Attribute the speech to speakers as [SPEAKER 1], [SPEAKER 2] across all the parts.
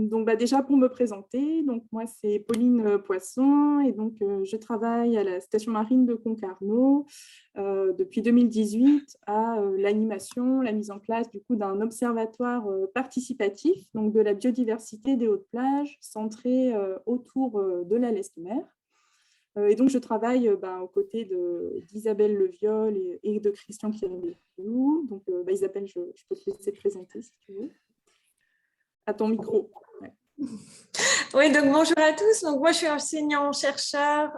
[SPEAKER 1] Donc, déjà, pour me présenter, donc, moi, c'est Pauline Poisson et donc, je travaille à la station marine de Concarneau depuis 2018 à l'animation, la mise en place du coup d'un observatoire participatif donc de la biodiversité des Hautes-Plages centré autour de la Lest-Mer. Et donc, je travaille aux côtés d'Isabelle Leviol et de Christian Kiribou. Donc, Isabelle, je peux te laisser te présenter si tu veux. À ton micro. Ouais.
[SPEAKER 2] Oui, donc bonjour à tous. Donc, moi, je suis enseignant-chercheur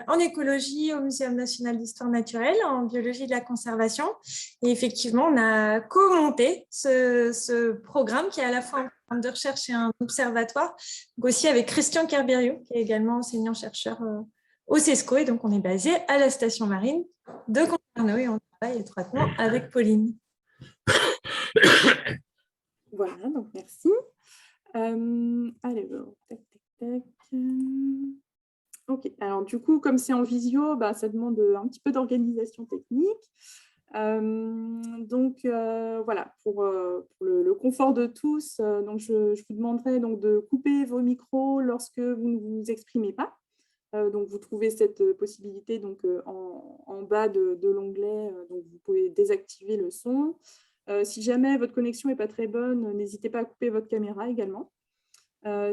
[SPEAKER 2] en écologie au Muséum national d'histoire naturelle, en biologie de la conservation. Et effectivement, on a co-monté ce programme qui est à la fois un programme de recherche et un observatoire, donc aussi avec Christian Kerberiou, qui est également enseignant-chercheur au CESCO. Et donc, on est basé à la station marine de Concarneau et on travaille étroitement avec Pauline.
[SPEAKER 1] Voilà, donc merci. Allez, tac, tac, tac. Ok, alors du coup, comme c'est en visio, ça demande un petit peu d'organisation technique. Voilà, pour le confort de tous, donc je vous demanderai donc, de couper vos micros lorsque vous ne vous exprimez pas. Donc, vous trouvez cette possibilité donc, en bas de l'onglet, donc vous pouvez désactiver le son. Si jamais votre connexion n'est pas très bonne, n'hésitez pas à couper votre caméra également.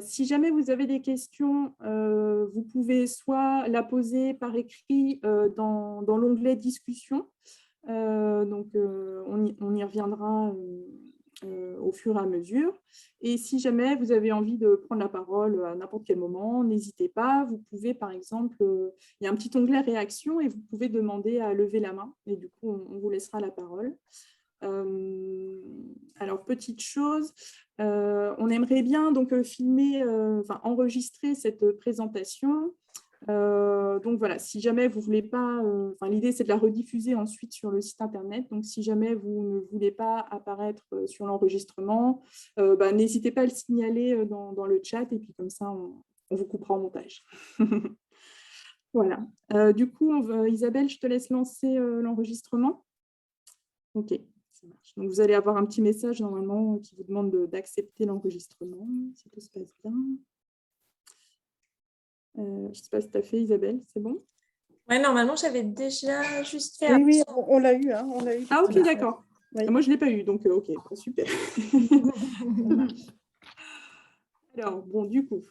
[SPEAKER 1] Si jamais vous avez des questions, vous pouvez soit la poser par écrit dans l'onglet discussion. On y reviendra au fur et à mesure. Et si jamais vous avez envie de prendre la parole à n'importe quel moment, n'hésitez pas. Vous pouvez, par exemple, il y a un petit onglet réaction et vous pouvez demander à lever la main. Et du coup, on vous laissera la parole. Alors, petite chose, on aimerait bien donc filmer, enregistrer cette présentation. Donc voilà, si jamais vous ne voulez pas, l'idée c'est de la rediffuser ensuite sur le site internet. Donc si jamais vous ne voulez pas apparaître sur l'enregistrement, n'hésitez pas à le signaler dans le chat et puis comme ça on vous coupera en montage. Voilà. Du coup, Isabelle, je te laisse lancer l'enregistrement. Ok. Donc, vous allez avoir un petit message normalement qui vous demande d'accepter l'enregistrement, si tout se passe bien. Je ne sais pas si tu as fait, Isabelle, c'est bon?
[SPEAKER 2] Oui, normalement, j'avais déjà juste fait...
[SPEAKER 3] Oui, on l'a eu. Hein, on l'a eu.
[SPEAKER 1] Ah, ok, d'accord. Oui. Moi, je ne l'ai pas eu, donc ok, super. Alors, bon, du coup,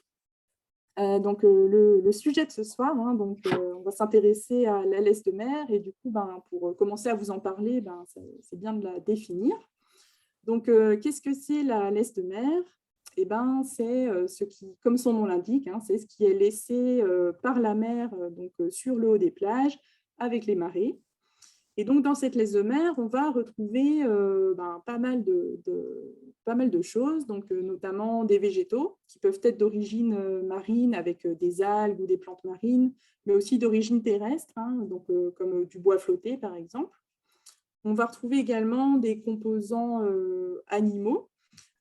[SPEAKER 1] le sujet de ce soir, hein, on va s'intéresser à la laisse de mer et du coup, pour commencer à vous en parler, c'est bien de la définir. Donc, qu'est-ce que c'est la laisse de mer? C'est ce qui, comme son nom l'indique, hein, c'est ce qui est laissé par la mer sur le haut des plages avec les marées. Et donc, dans cette laisse de mer, on va retrouver pas mal de choses, donc, notamment des végétaux qui peuvent être d'origine marine avec des algues ou des plantes marines, mais aussi d'origine terrestre, hein, comme du bois flotté, par exemple. On va retrouver également des composants animaux.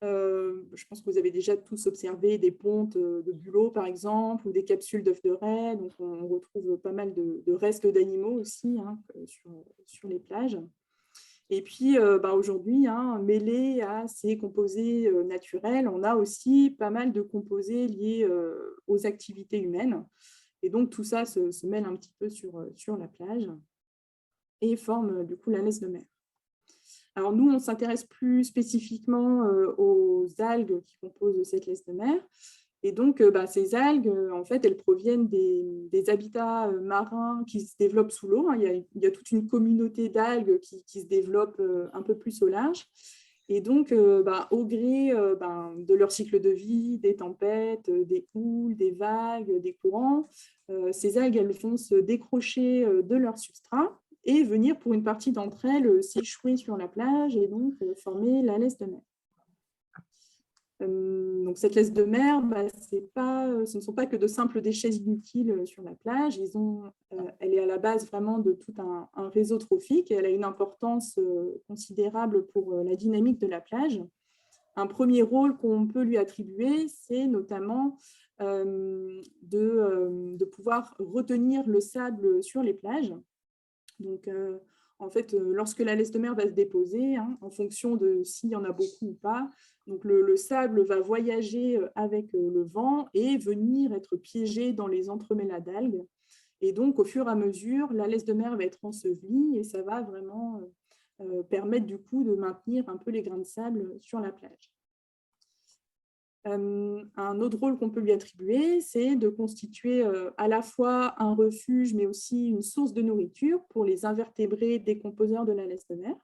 [SPEAKER 1] Je pense que vous avez déjà tous observé des pontes de bulots, par exemple, ou des capsules d'œufs de raie. Donc, on retrouve pas mal de restes d'animaux aussi hein, sur les plages. Et puis, aujourd'hui, hein, mêlé à ces composés naturels, on a aussi pas mal de composés liés aux activités humaines. Et donc, tout ça se mêle un petit peu sur la plage et forme du coup la laisse de mer. Alors nous, on s'intéresse plus spécifiquement aux algues qui composent cette laisse de mer. Et donc, ces algues, en fait, elles proviennent des habitats marins qui se développent sous l'eau. Hein. Il y a toute une communauté d'algues qui se développe un peu plus au large. Et donc, au gré de leur cycle de vie, des tempêtes, des houles, des vagues, des courants, ces algues, elles vont se décrocher de leur substrat et venir, pour une partie d'entre elles, s'échouer sur la plage et donc former la laisse de mer. Donc, cette laisse de mer, ce ne sont pas que de simples déchets inutiles sur la plage. Elle est à la base vraiment de tout un réseau trophique et elle a une importance considérable pour la dynamique de la plage. Un premier rôle qu'on peut lui attribuer, c'est notamment de pouvoir retenir le sable sur les plages. Donc, en fait, lorsque la laisse de mer va se déposer, hein, en fonction de s'il y en a beaucoup ou pas, donc le sable va voyager avec le vent et venir être piégé dans les entremêlats d'algues. Et donc, au fur et à mesure, la laisse de mer va être ensevelie et ça va vraiment permettre du coup de maintenir un peu les grains de sable sur la plage. Un autre rôle qu'on peut lui attribuer, c'est de constituer à la fois un refuge, mais aussi une source de nourriture pour les invertébrés décomposeurs de la laisse de mer.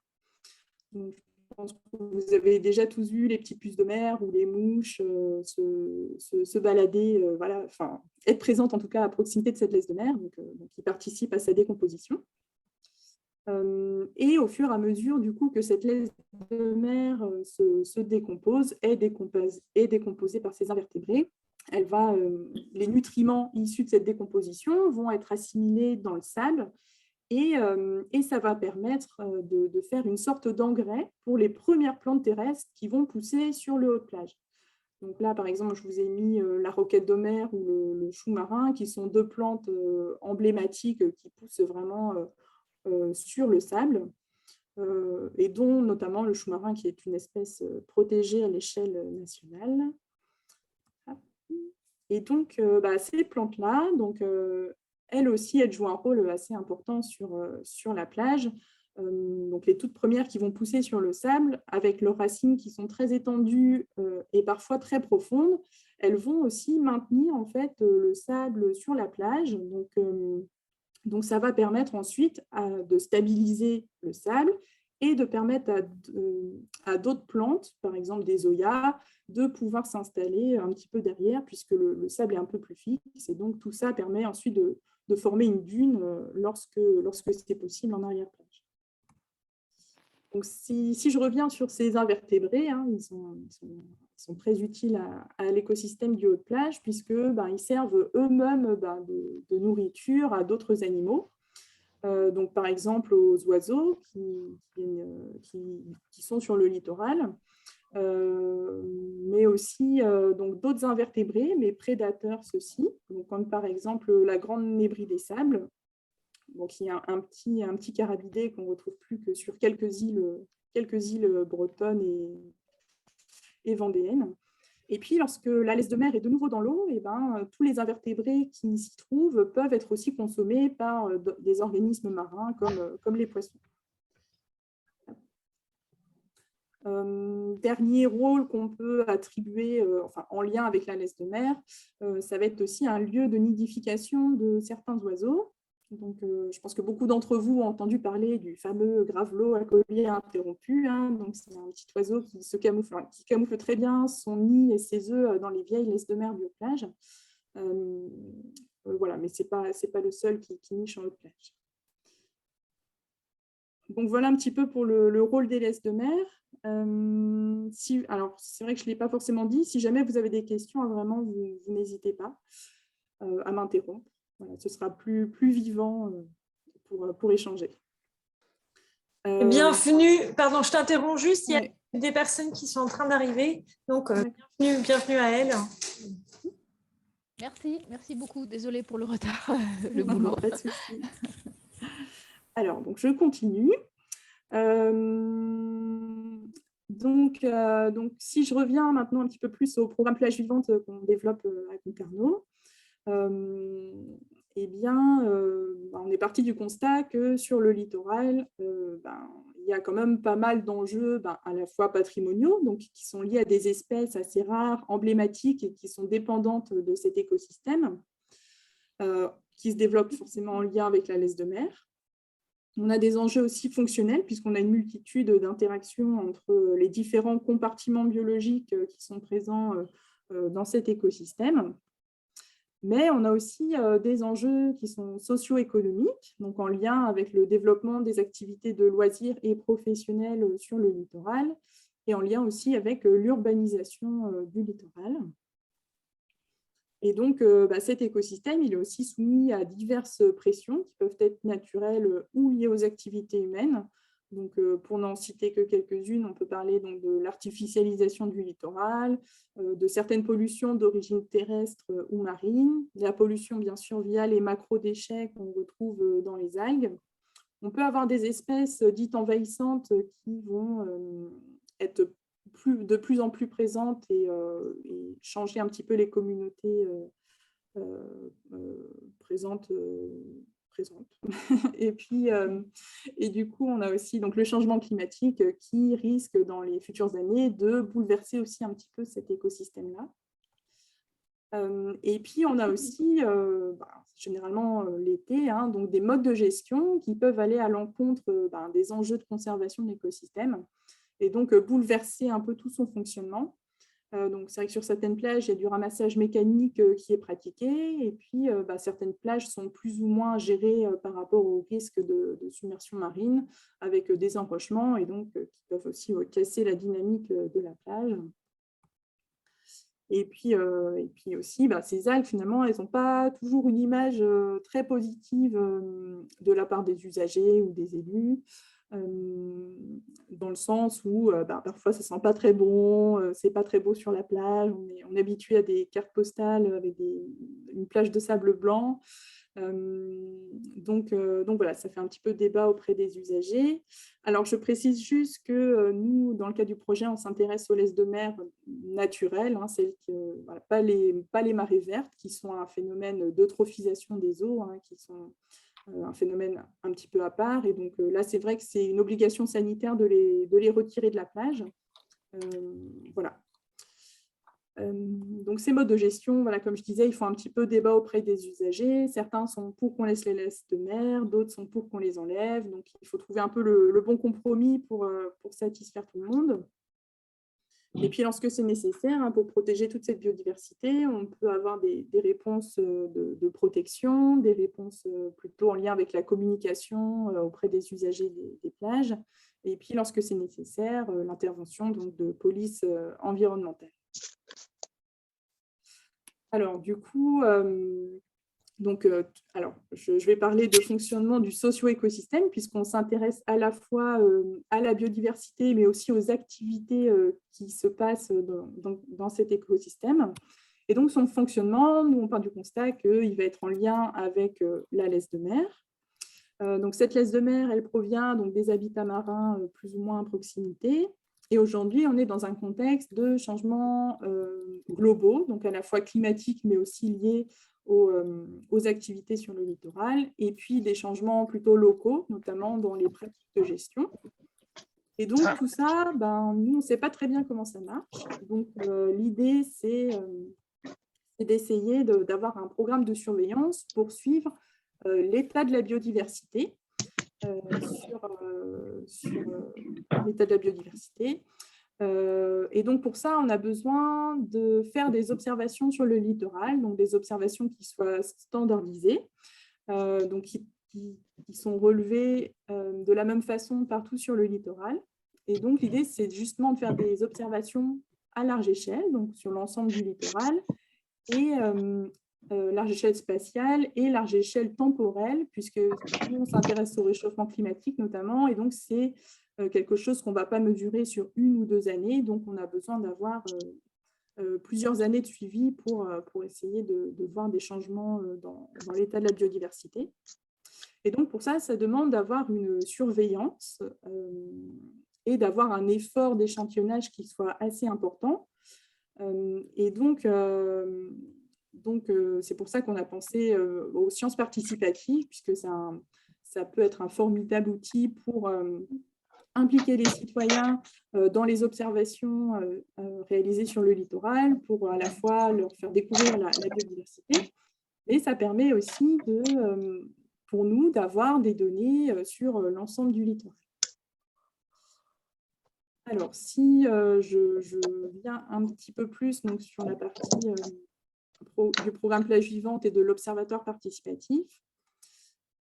[SPEAKER 1] Donc, je pense que vous avez déjà tous vu les petites puces de mer ou les mouches se balader, voilà, enfin, être présentes en tout cas à proximité de cette laisse de mer, donc qui participe à sa décomposition. Et au fur et à mesure du coup, que cette laisse de mer se décompose, est décomposée par ces invertébrés, les nutriments issus de cette décomposition vont être assimilés dans le sable et ça va permettre de faire une sorte d'engrais pour les premières plantes terrestres qui vont pousser sur le haut de plage. Donc là, par exemple, je vous ai mis la roquette de mer ou le chou marin, qui sont deux plantes emblématiques qui poussent vraiment sur le sable, et dont notamment le chou marin, qui est une espèce protégée à l'échelle nationale. Et donc, ces plantes-là, elles aussi, elles jouent un rôle assez important sur la plage. Donc, les toutes premières qui vont pousser sur le sable, avec leurs racines qui sont très étendues et parfois très profondes, elles vont aussi maintenir en fait le sable sur la plage. Donc, ça va permettre ensuite de stabiliser le sable et de permettre à d'autres plantes, par exemple des zoyas, de pouvoir s'installer un petit peu derrière, puisque le sable est un peu plus fixe. Et donc, tout ça permet ensuite de former une dune lorsque c'est possible en arrière-plage. Donc, si je reviens sur ces invertébrés, hein, ils sont très utiles à l'écosystème du haut de plage, puisqu'ils servent eux-mêmes de nourriture à d'autres animaux. Donc, par exemple, aux oiseaux qui sont sur le littoral, mais aussi d'autres invertébrés, mais prédateurs ceux-ci, comme par exemple la grande nébrie des sables, donc il y a un petit carabidé qu'on ne retrouve plus que sur quelques îles bretonnes et vendéennes. Et puis, lorsque la laisse de mer est de nouveau dans l'eau, tous les invertébrés qui s'y trouvent peuvent être aussi consommés par des organismes marins comme les poissons. Dernier rôle qu'on peut attribuer en lien avec la laisse de mer, ça va être aussi un lieu de nidification de certains oiseaux. Donc, je pense que beaucoup d'entre vous ont entendu parler du fameux gravelot à collier interrompu. Hein. Donc, c'est un petit oiseau qui camoufle très bien son nid et ses œufs dans les vieilles laisses de mer du haut de plage. Voilà, mais ce n'est pas le seul qui niche en haut de plage. Donc, voilà un petit peu pour le rôle des laisses de mer. Alors, c'est vrai que je ne l'ai pas forcément dit. Si jamais vous avez des questions, vraiment, vous n'hésitez pas à m'interrompre. Voilà, ce sera plus vivant pour échanger.
[SPEAKER 2] Bienvenue, pardon, je t'interromps juste, il y a des personnes qui sont en train d'arriver, donc bienvenue à elles.
[SPEAKER 4] Merci beaucoup, désolée pour le retard, le boulot.
[SPEAKER 1] Pas de souci. Alors, donc je continue. Donc, si je reviens maintenant un petit peu plus au programme Plage Vivante qu'on développe à Concarneau, on est parti du constat que sur le littoral, il y a quand même pas mal d'enjeux à la fois patrimoniaux, donc qui sont liés à des espèces assez rares, emblématiques et qui sont dépendantes de cet écosystème, qui se développent forcément en lien avec la laisse de mer. On a des enjeux aussi fonctionnels, puisqu'on a une multitude d'interactions entre les différents compartiments biologiques qui sont présents dans cet écosystème. Mais on a aussi des enjeux qui sont socio-économiques, donc en lien avec le développement des activités de loisirs et professionnelles sur le littoral, et en lien aussi avec l'urbanisation du littoral. Et donc, cet écosystème, il est aussi soumis à diverses pressions qui peuvent être naturelles ou liées aux activités humaines. Donc, pour n'en citer que quelques-unes, on peut parler donc, de l'artificialisation du littoral, de certaines pollutions d'origine terrestre ou marine, la pollution, bien sûr, via les macro-déchets qu'on retrouve dans les algues, on peut avoir des espèces dites envahissantes qui vont être de plus en plus présentes et changer un petit peu les communautés présentes. Et puis, et du coup, on a aussi donc, le changement climatique qui risque dans les futures années de bouleverser aussi un petit peu cet écosystème-là. Et puis, on a aussi, généralement l'été, hein, donc des modes de gestion qui peuvent aller à l'encontre des enjeux de conservation de l'écosystème et donc bouleverser un peu tout son fonctionnement. Donc, c'est vrai que sur certaines plages, il y a du ramassage mécanique qui est pratiqué et puis certaines plages sont plus ou moins gérées par rapport au risque de submersion marine avec des enrochements et donc qui peuvent aussi casser la dynamique de la plage. Et puis aussi, ces algues, finalement, elles n'ont pas toujours une image très positive de la part des usagers ou des élus, dans le sens où parfois ça ne sent pas très bon, c'est pas très beau sur la plage, on est habitué à des cartes postales avec une plage de sable blanc. Donc voilà, ça fait un petit peu débat auprès des usagers. Alors, je précise juste que nous, dans le cadre du projet, on s'intéresse aux laisses de mer naturelles, hein, celles que, voilà, pas les marées vertes, qui sont un phénomène d'eutrophisation des eaux, hein, qui sont un phénomène un petit peu à part. Et donc là, c'est vrai que c'est une obligation sanitaire de les retirer de la plage. Voilà. Donc, ces modes de gestion, voilà, comme je disais, ils font un petit peu débat auprès des usagers. Certains sont pour qu'on laisse les laisses de mer, d'autres sont pour qu'on les enlève. Donc, il faut trouver un peu le bon compromis pour satisfaire tout le monde. Et puis, lorsque c'est nécessaire, hein, pour protéger toute cette biodiversité, on peut avoir des réponses de protection, des réponses plutôt en lien avec la communication auprès des usagers des plages. Et puis, lorsque c'est nécessaire, l'intervention de police environnementale. Alors, du coup, je vais parler de fonctionnement du socio-écosystème, puisqu'on s'intéresse à la fois à la biodiversité, mais aussi aux activités qui se passent dans cet écosystème. Et donc, son fonctionnement, nous, on part du constat qu'il va être en lien avec la laisse de mer. Donc, cette laisse de mer, elle provient donc, des habitats marins plus ou moins à proximité. Et aujourd'hui, on est dans un contexte de changements globaux, donc à la fois climatiques, mais aussi liés aux activités sur le littoral, et puis des changements plutôt locaux, notamment dans les pratiques de gestion. Et donc, tout ça, nous, on ne sait pas très bien comment ça marche. Donc, l'idée, c'est d'essayer d'avoir un programme de surveillance pour suivre l'état de la biodiversité, sur l'état de la biodiversité. Et donc, pour ça, on a besoin de faire des observations sur le littoral, donc des observations qui soient standardisées, donc qui sont relevées de la même façon partout sur le littoral. Et donc, l'idée, c'est justement de faire des observations à large échelle, donc sur l'ensemble du littoral, et large échelle spatiale et large échelle temporelle, puisque nous, on s'intéresse au réchauffement climatique notamment, et donc c'est quelque chose qu'on ne va pas mesurer sur 1 ou 2 années, donc on a besoin d'avoir plusieurs années de suivi pour essayer de voir des changements dans l'état de la biodiversité. Et donc pour ça, ça demande d'avoir une surveillance et d'avoir un effort d'échantillonnage qui soit assez important. Et donc c'est pour ça qu'on a pensé aux sciences participatives, puisque ça peut être un formidable outil pour impliquer les citoyens dans les observations réalisées sur le littoral, pour à la fois leur faire découvrir la biodiversité, et ça permet aussi pour nous d'avoir des données sur l'ensemble du littoral. Alors, si je viens un petit peu plus donc, sur la partie du programme Plage Vivante et de l'Observatoire participatif.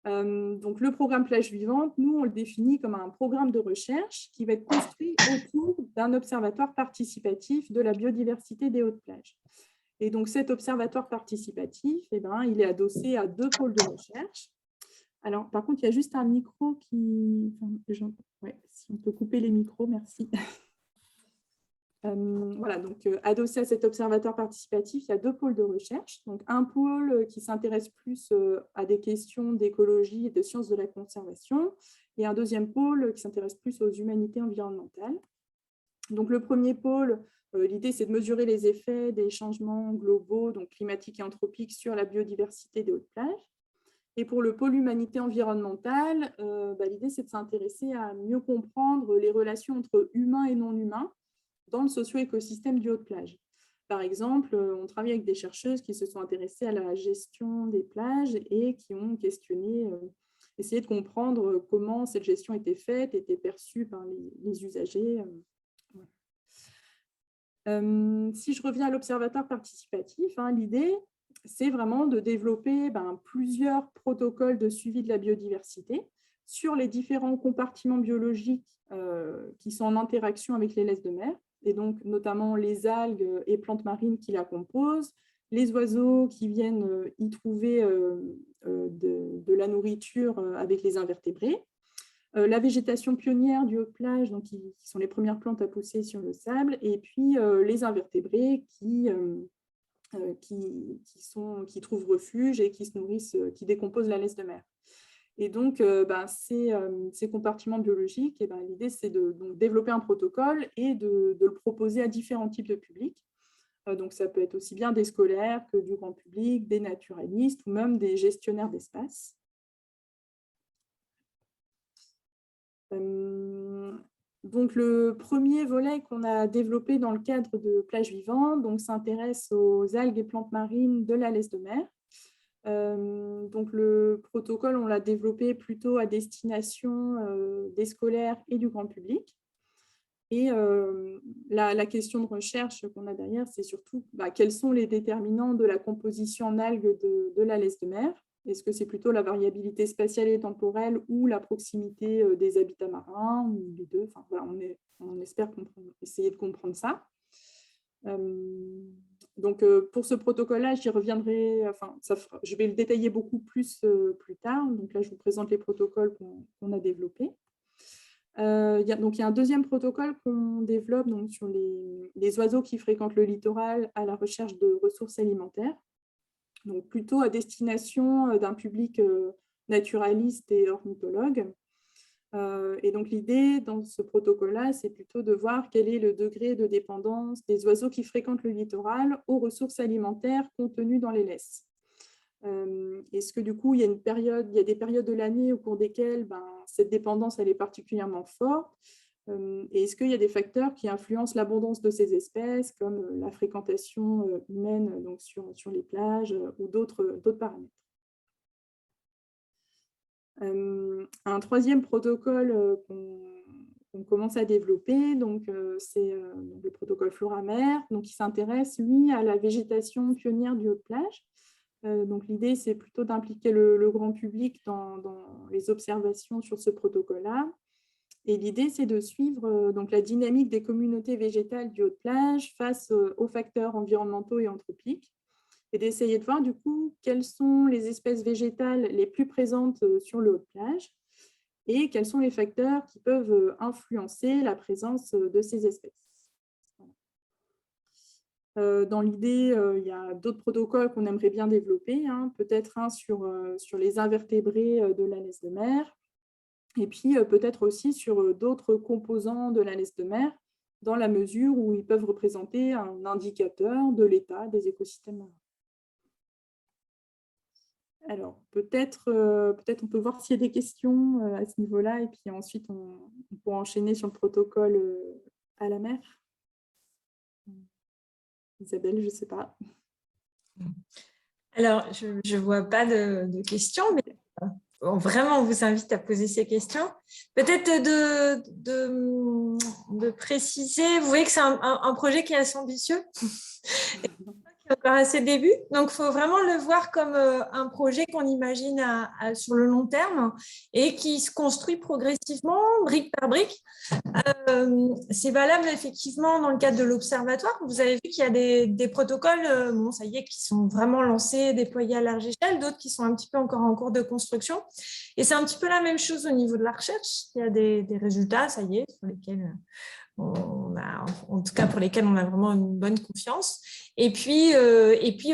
[SPEAKER 1] Donc, le programme Plage Vivante, nous, on le définit comme un programme de recherche qui va être construit autour d'un observatoire participatif de la biodiversité des hautes plages. Et donc, cet observatoire participatif, il est adossé à 2 pôles de recherche. Alors, par contre, il y a juste un micro qui… Ouais, si on peut couper les micros, merci. Voilà, donc adossé à cet observatoire participatif, il y a 2 pôles de recherche. Donc, un pôle qui s'intéresse plus à des questions d'écologie et de sciences de la conservation, et un deuxième pôle qui s'intéresse plus aux humanités environnementales. Donc, le premier pôle, l'idée, c'est de mesurer les effets des changements globaux, donc climatiques et anthropiques, sur la biodiversité des hautes plages. Et pour le pôle humanité environnementale, l'idée, c'est de s'intéresser à mieux comprendre les relations entre humains et non-humains dans le socio-écosystème du haut de plage. Par exemple, on travaille avec des chercheuses qui se sont intéressées à la gestion des plages et qui ont questionné, essayé de comprendre comment cette gestion était faite, était perçue par les usagers. Si je reviens à l'observatoire participatif, l'idée, c'est vraiment de développer plusieurs protocoles de suivi de la biodiversité sur les différents compartiments biologiques qui sont en interaction avec les laisses de mer, et donc notamment les algues et plantes marines qui la composent, les oiseaux qui viennent y trouver de la nourriture avec les invertébrés, la végétation pionnière du haut de plage, donc qui sont les premières plantes à pousser sur le sable, et puis les invertébrés qui trouvent refuge et qui se nourrissent, qui décomposent la laisse de mer. Et donc, ces compartiments biologiques, l'idée, c'est de développer un protocole et de le proposer à différents types de publics. Donc, ça peut être aussi bien des scolaires que du grand public, des naturalistes ou même des gestionnaires d'espace. Donc, le premier volet qu'on a développé dans le cadre de Plages Vivantes s'intéresse aux algues et plantes marines de la laisse de mer. Donc, le protocole, on l'a développé plutôt à destination des scolaires et du grand public. Et la question de recherche qu'on a derrière, c'est surtout quels sont les déterminants de la composition en algues de la laisse de mer. Est-ce que c'est plutôt la variabilité spatiale et temporelle ou la proximité des habitats marins, ou les deux? Enfin, voilà, on espère essayer de comprendre ça. Donc, pour ce protocole-là, j'y reviendrai, je vais le détailler beaucoup plus plus tard. Donc là, je vous présente les protocoles qu'on a développés. Il y a un deuxième protocole qu'on développe sur les oiseaux qui fréquentent le littoral à la recherche de ressources alimentaires. Donc plutôt à destination d'un public naturaliste et ornithologue. Et donc l'idée dans ce protocole-là, c'est plutôt de voir quel est le degré de dépendance des oiseaux qui fréquentent le littoral aux ressources alimentaires contenues dans les laisses. Est-ce que du coup, il y a des périodes de l'année au cours desquelles cette dépendance elle est particulièrement forte? Et est-ce qu'il y a des facteurs qui influencent l'abondance de ces espèces, comme la fréquentation humaine donc sur les plages ou d'autres paramètres? Un troisième protocole qu'on commence à développer, c'est le protocole Flora-Mer, qui s'intéresse, lui, à la végétation pionnière du haut de plage. Donc l'idée, c'est plutôt d'impliquer le grand public dans les observations sur ce protocole-là. Et l'idée, c'est de suivre la dynamique des communautés végétales du haut de plage face aux facteurs environnementaux et anthropiques, et d'essayer de voir du coup quelles sont les espèces végétales les plus présentes sur le haut de plage et quels sont les facteurs qui peuvent influencer la présence de ces espèces. Dans l'idée, il y a d'autres protocoles qu'on aimerait bien développer, peut-être un sur les invertébrés de la laisse de mer, et puis peut-être aussi sur d'autres composants de la laisse de mer, dans la mesure où ils peuvent représenter un indicateur de l'état des écosystèmes marins. Alors, peut-être on peut voir s'il y a des questions à ce niveau-là, et puis ensuite, on pourra enchaîner sur le protocole à la mer. Isabelle, je ne sais pas.
[SPEAKER 2] Alors, je ne vois pas de questions, mais vraiment, on vous invite à poser ces questions. Peut-être de préciser, vous voyez que c'est un projet qui est assez ambitieux. Encore à ses débuts, donc il faut vraiment le voir comme un projet qu'on imagine sur le long terme et qui se construit progressivement, brique par brique. C'est valable effectivement dans le cadre de l'observatoire. Vous avez vu qu'il y a des protocoles, ça y est, qui sont vraiment lancés, déployés à large échelle, d'autres qui sont un petit peu encore en cours de construction. Et c'est un petit peu la même chose au niveau de la recherche. Il y a des résultats, ça y est, sur lesquels en tout cas pour lesquels on a vraiment une bonne confiance. Et puis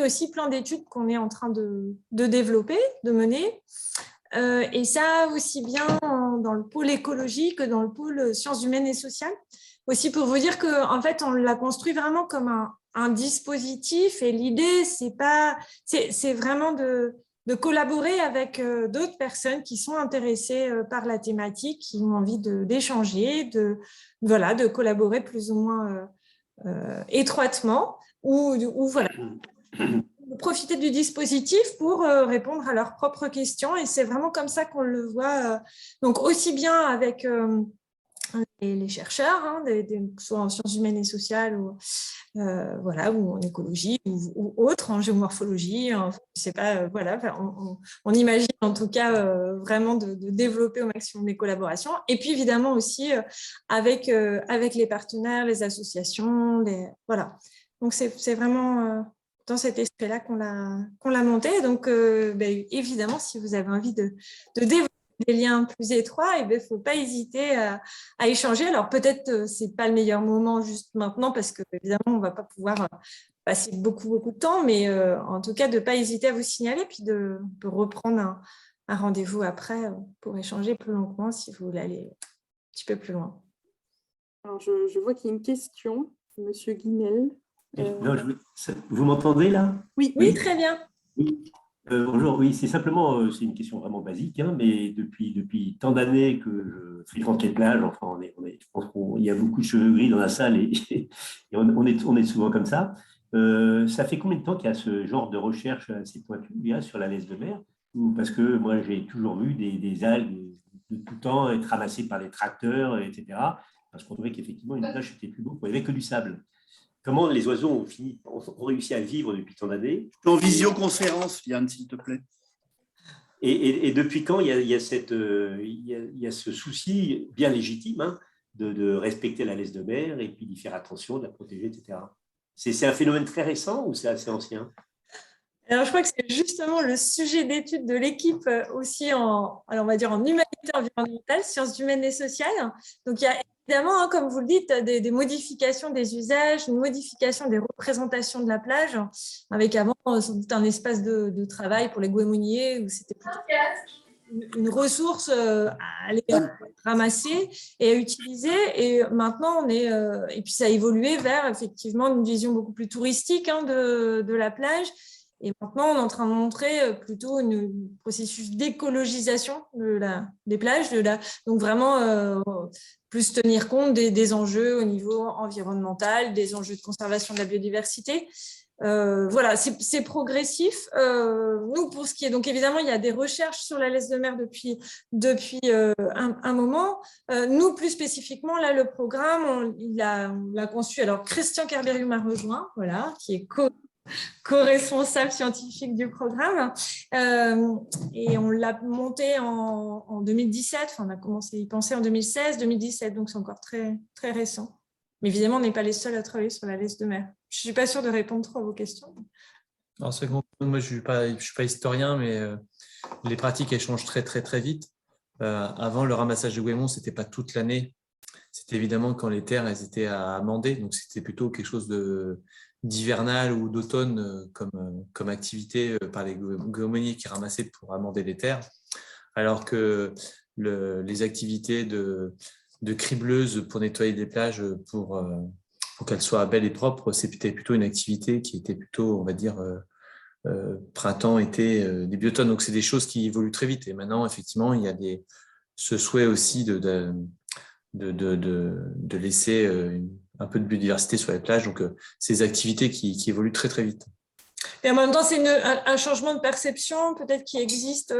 [SPEAKER 2] aussi plein d'études qu'on est en train de développer, de mener. Et ça aussi bien dans le pôle écologie que dans le pôle sciences humaines et sociales. Aussi pour vous dire qu'en fait, on l'a construit vraiment comme un dispositif et l'idée, c'est vraiment de collaborer avec d'autres personnes qui sont intéressées par la thématique, qui ont envie d'échanger, de collaborer plus ou moins étroitement ou voilà, profiter du dispositif pour répondre à leurs propres questions. Et c'est vraiment comme ça qu'on le voit. Donc, aussi bien avec les chercheurs, hein, que ce soit en sciences humaines et sociales ou en écologie ou autre, en géomorphologie, je ne sais pas, on imagine en tout cas vraiment de développer au maximum les collaborations. Et puis évidemment aussi avec les partenaires, les associations, voilà. Donc c'est vraiment dans cet esprit-là qu'on l'a monté. Donc évidemment, si vous avez envie de développer des liens plus étroits, il ne faut pas hésiter à échanger. Alors peut-être ce n'est pas le meilleur moment juste maintenant parce que évidemment on ne va pas pouvoir passer beaucoup de temps, mais en tout cas de ne pas hésiter à vous signaler puis de reprendre un rendez-vous après pour échanger plus longuement si vous voulez aller un petit peu plus loin.
[SPEAKER 1] Alors je vois qu'il y a une question, Monsieur Guinel.
[SPEAKER 5] Non, vous m'entendez là?
[SPEAKER 2] Oui, très bien.
[SPEAKER 5] Oui. Bonjour, oui, c'est simplement, c'est une question vraiment basique, hein, mais depuis tant d'années que je fréquente les plages, enfin, je pense qu'il y a beaucoup de cheveux gris dans la salle et on est souvent comme ça. Ça fait combien de temps qu'il y a ce genre de recherche assez pointue sur la laisse de mer? Parce que moi, j'ai toujours vu des algues de tout temps être ramassées par des tracteurs, etc. Parce qu'on trouvait qu'effectivement, une plage, c'était plus beau, il n'y avait que du sable. Comment les oiseaux ont réussi à vivre depuis tant d'années?
[SPEAKER 6] En visioconférence, Yann, s'il te plaît.
[SPEAKER 5] Et depuis quand il y a ce souci bien légitime, hein, de respecter la laisse de mer et puis d'y faire attention, de la protéger, etc. C'est un phénomène très récent ou c'est assez ancien?
[SPEAKER 2] Alors, je crois que c'est justement le sujet d'étude de l'équipe aussi on va dire en humanité environnementale, sciences humaines et sociales. Donc, il y a évidemment, hein, comme vous le dites, des modifications des usages, une modification des représentations de la plage, avec avant sans doute un espace de travail pour les goémoniers où c'était plutôt une ressource à aller ramasser et à utiliser. Et maintenant, et puis ça a évolué vers effectivement une vision beaucoup plus touristique de la plage. Et maintenant, on est en train de montrer plutôt un processus d'écologisation des plages, donc vraiment plus tenir compte des enjeux au niveau environnemental, des enjeux de conservation de la biodiversité. Voilà, c'est progressif. Nous, pour ce qui est, donc évidemment, il y a des recherches sur la laisse de mer depuis un moment. Nous, plus spécifiquement, là, le programme, on l'a conçu. Alors, Christian Kerberium m'a rejoint, voilà, qui est co-responsable scientifique du programme. Et on l'a monté en 2017. Enfin, on a commencé à y penser en 2016, 2017, donc c'est encore très, très récent. Mais évidemment, on n'est pas les seuls à travailler sur la laisse de mer. Je ne suis pas sûre de répondre trop à vos questions.
[SPEAKER 7] Alors, moi, je ne suis pas historien, mais les pratiques elles changent très, très, très vite. Avant, le ramassage de goémons, ce n'était pas toute l'année. C'était évidemment quand les terres elles étaient à amender. Donc, c'était plutôt quelque chose d'hivernal ou d'automne comme activité par les goémoniers qui ramassaient pour amender les terres. Alors que les activités de cribleuse pour nettoyer des plages pour qu'elles soient belles et propres, c'était plutôt une activité qui était plutôt, on va dire, printemps, été, des biotones. Donc, c'est des choses qui évoluent très vite. Et maintenant, effectivement, il y a ce souhait aussi de laisser un peu de biodiversité sur les plages. Donc, ces activités qui évoluent très, très vite.
[SPEAKER 2] Et en même temps, c'est un changement de perception peut-être qui existe,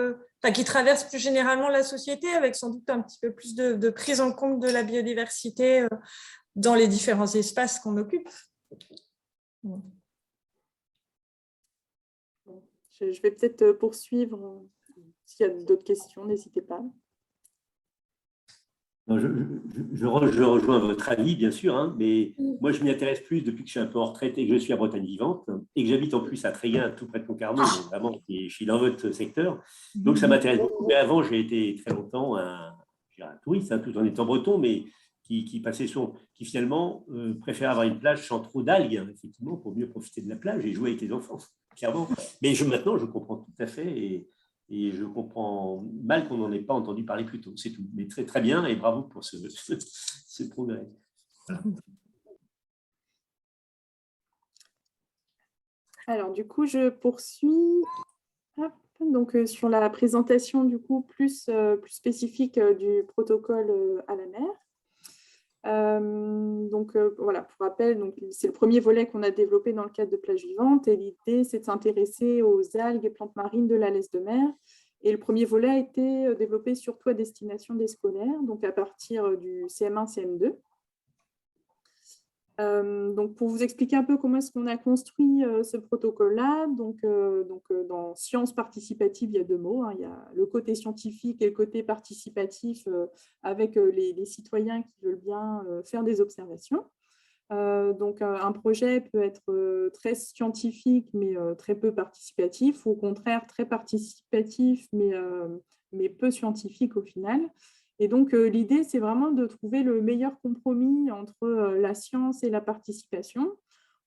[SPEAKER 2] qui traverse plus généralement la société avec sans doute un petit peu plus de prise en compte de la biodiversité dans les différents espaces qu'on occupe.
[SPEAKER 1] Je vais peut-être poursuivre. S'il y a d'autres questions, n'hésitez pas.
[SPEAKER 5] Non, je rejoins votre avis, bien sûr, hein, mais moi, je m'y intéresse plus depuis que je suis un peu en retraite et que je suis à Bretagne Vivante et que j'habite en plus à Tréguin, tout près de Concarneau, donc vraiment, je suis dans votre secteur. Donc, ça m'intéresse beaucoup. Mais avant, j'ai été très longtemps un touriste, hein, tout en étant breton, mais qui finalement préfèrent avoir une plage sans trop d'algues, hein, effectivement, pour mieux profiter de la plage et jouer avec les enfants, clairement. Mais maintenant, je comprends tout à fait et je comprends mal qu'on n'en ait pas entendu parler plus tôt, c'est tout. Mais très, très bien et bravo pour ce progrès. Voilà.
[SPEAKER 1] Alors, du coup, je poursuis. Hop. Donc, sur la présentation, du coup, plus spécifique du protocole à la mer. Voilà, pour rappel, c'est le premier volet qu'on a développé dans le cadre de Plage Vivante et l'idée, c'est de s'intéresser aux algues et plantes marines de la laisse de mer. Et le premier volet a été développé surtout à destination des scolaires, donc à partir du CM1, CM2. Donc, pour vous expliquer un peu comment est-ce qu'on a construit ce protocole-là, dans sciences participatives, il y a deux mots, hein, il y a le côté scientifique et le côté participatif avec les citoyens qui veulent bien faire des observations. Un projet peut être très scientifique mais très peu participatif, ou au contraire très participatif mais peu scientifique au final. Et donc, l'idée, c'est vraiment de trouver le meilleur compromis entre la science et la participation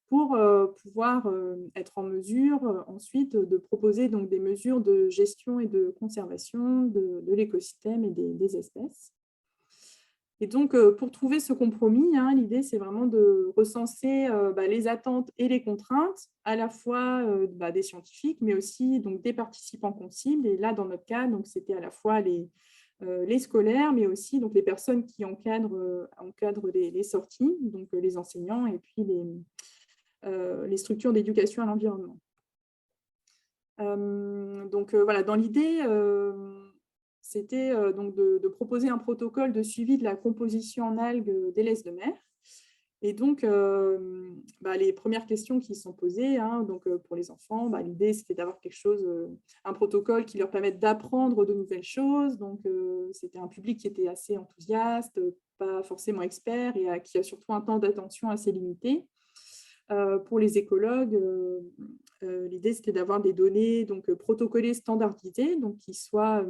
[SPEAKER 1] pour pouvoir être en mesure ensuite de proposer donc, des mesures de gestion et de conservation de l'écosystème et des espèces. Et donc, pour trouver ce compromis, hein, l'idée, c'est vraiment de recenser les attentes et les contraintes, à la fois des scientifiques, mais aussi donc, des participants qu'on cible. Et là, dans notre cas, c'était à la fois les scolaires, mais aussi donc, les personnes qui encadrent les sorties, donc les enseignants et puis les structures d'éducation à l'environnement. Voilà, dans l'idée, c'était donc de proposer un protocole de suivi de la composition en algues des laisses de mer. Et donc, les premières questions qui sont posées, hein, pour les enfants, l'idée, c'était d'avoir quelque chose, un protocole qui leur permette d'apprendre de nouvelles choses. Donc, c'était un public qui était assez enthousiaste, pas forcément expert et qui a surtout un temps d'attention assez limité. Pour les écologues, l'idée, c'était d'avoir des données protocolées standardisées, donc qui soient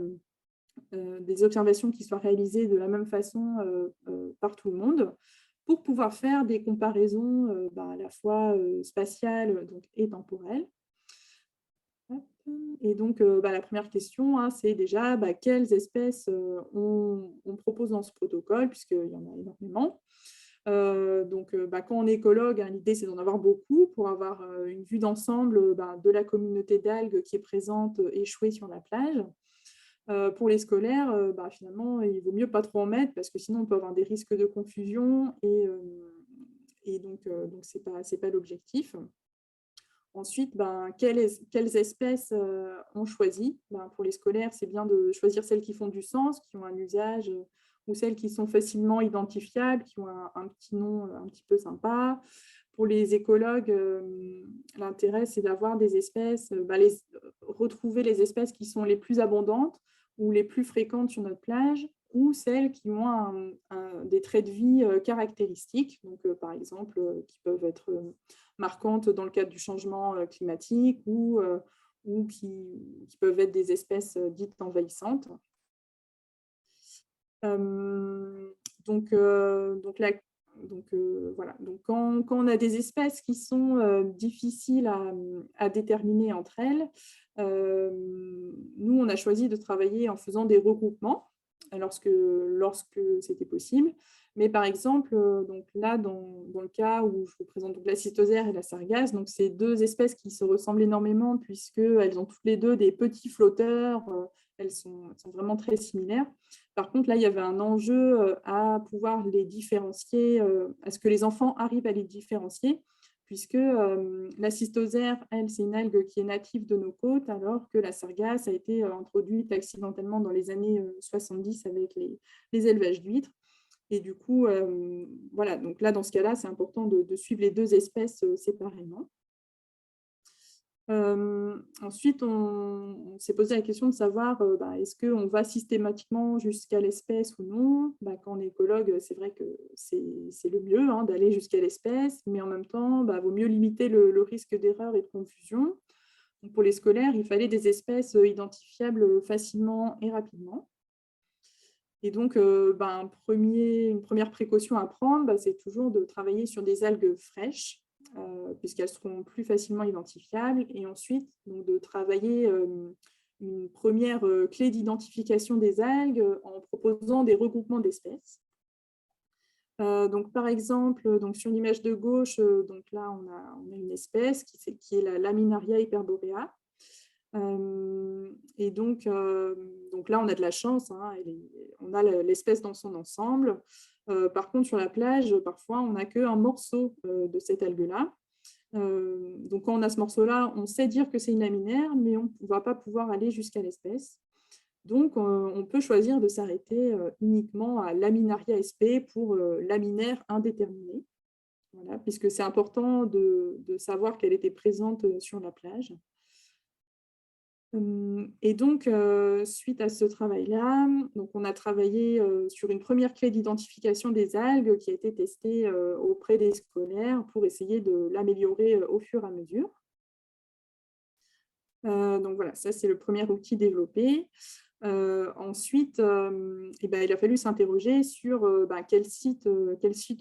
[SPEAKER 1] des observations qui soient réalisées de la même façon par tout le monde, pour pouvoir faire des comparaisons à la fois spatiales et temporelles. Et donc, la première question, hein, c'est déjà quelles espèces on propose dans ce protocole, puisqu'il y en a énormément. Quand on est écologue, hein, l'idée, c'est d'en avoir beaucoup pour avoir une vue d'ensemble de la communauté d'algues qui est présente échouée sur la plage. Pour les scolaires, finalement, il vaut mieux pas trop en mettre parce que sinon, on peut avoir des risques de confusion et donc c'est pas l'objectif. Ensuite, quelles espèces on choisit? Pour les scolaires, c'est bien de choisir celles qui font du sens, qui ont un usage, ou celles qui sont facilement identifiables, qui ont un petit nom un petit peu sympa. Pour les écologues, l'intérêt, c'est d'avoir des espèces, retrouver les espèces qui sont les plus abondantes ou les plus fréquentes sur notre plage, ou celles qui ont des traits de vie caractéristiques, donc, par exemple, qui peuvent être marquantes dans le cadre du changement climatique ou qui peuvent être des espèces dites envahissantes. Voilà. Donc, quand on a des espèces qui sont difficiles à déterminer entre elles, nous, on a choisi de travailler en faisant des regroupements lorsque c'était possible. Mais par exemple, là, dans le cas où je vous présente la cystosère et la sargasse, c'est deux espèces qui se ressemblent énormément puisqu'elles ont toutes les deux des petits flotteurs, elles sont vraiment très similaires. Par contre, là, il y avait un enjeu à pouvoir les différencier, à ce que les enfants arrivent à les différencier, puisque la cystosère, elle, c'est une algue qui est native de nos côtes, alors que la sargasse a été introduite accidentellement dans les années 70 avec les élevages d'huîtres. Et du coup, voilà, donc là, dans ce cas-là, c'est important de suivre les deux espèces séparément. Ensuite, on s'est posé la question de savoir est-ce qu'on va systématiquement jusqu'à l'espèce ou non. Quand on est écologue, c'est vrai que c'est le mieux hein, d'aller jusqu'à l'espèce, mais en même temps, il vaut mieux limiter le risque d'erreur et de confusion. Donc, pour les scolaires, il fallait des espèces identifiables facilement et rapidement. Et donc, une première précaution à prendre, c'est toujours de travailler sur des algues fraîches, puisqu'elles seront plus facilement identifiables. Et ensuite, donc, de travailler une première clé d'identification des algues en proposant des regroupements d'espèces. Donc, par exemple, donc, sur l'image de gauche, donc là, on a une espèce qui est la Laminaria hyperborea. Et donc là, on a de la chance, hein, on a l'espèce dans son ensemble. Par contre, sur la plage, parfois, on n'a qu'un morceau de cette algue-là. Donc, quand on a ce morceau-là, on sait dire que c'est une laminaire, mais on ne va pas pouvoir aller jusqu'à l'espèce. Donc, on peut choisir de s'arrêter uniquement à Laminaria sp pour laminaire indéterminé, voilà, puisque c'est important de savoir qu'elle était présente sur la plage. Et donc, suite à ce travail-là, on a travaillé sur une première clé d'identification des algues qui a été testée auprès des scolaires pour essayer de l'améliorer au fur et à mesure. Donc voilà, ça c'est le premier outil développé. Ensuite, il a fallu s'interroger sur quel site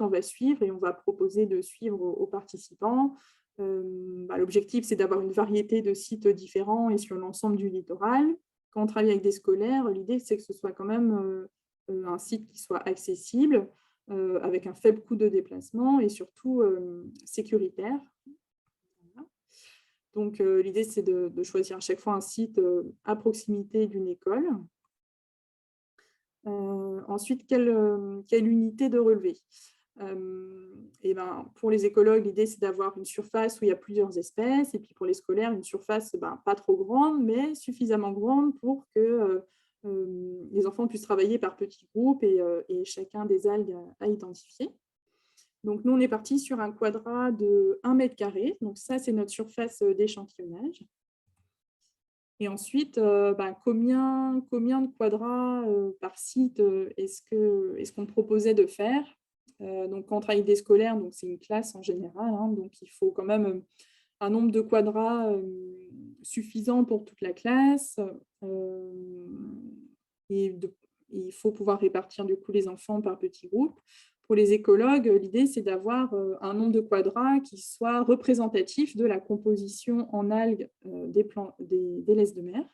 [SPEAKER 1] on va suivre, et on va proposer de suivre aux participants. L'objectif, c'est d'avoir une variété de sites différents et sur l'ensemble du littoral. Quand on travaille avec des scolaires, l'idée, c'est que ce soit quand même un site qui soit accessible, avec un faible coût de déplacement et surtout sécuritaire. Voilà. Donc, l'idée, c'est de choisir à chaque fois un site à proximité d'une école. Ensuite, quelle unité de relevé? Pour les écologues, l'idée, c'est d'avoir une surface où il y a plusieurs espèces, et puis pour les scolaires, une surface pas trop grande, mais suffisamment grande pour que les enfants puissent travailler par petits groupes et chacun des algues à identifier. Donc, nous, on est parti sur un quadrat de 1 mètre carré. Donc, ça, c'est notre surface d'échantillonnage. Et ensuite, combien de quadrats par site est-ce qu'on proposait de faire? Donc, quand on travaille avec des scolaires, c'est une classe en général, hein, donc il faut quand même un nombre de quadrats suffisant pour toute la classe. Et il faut pouvoir répartir du coup les enfants par petits groupes. Pour les écologues, l'idée, c'est d'avoir un nombre de quadrats qui soit représentatif de la composition en algues des laisses de mer.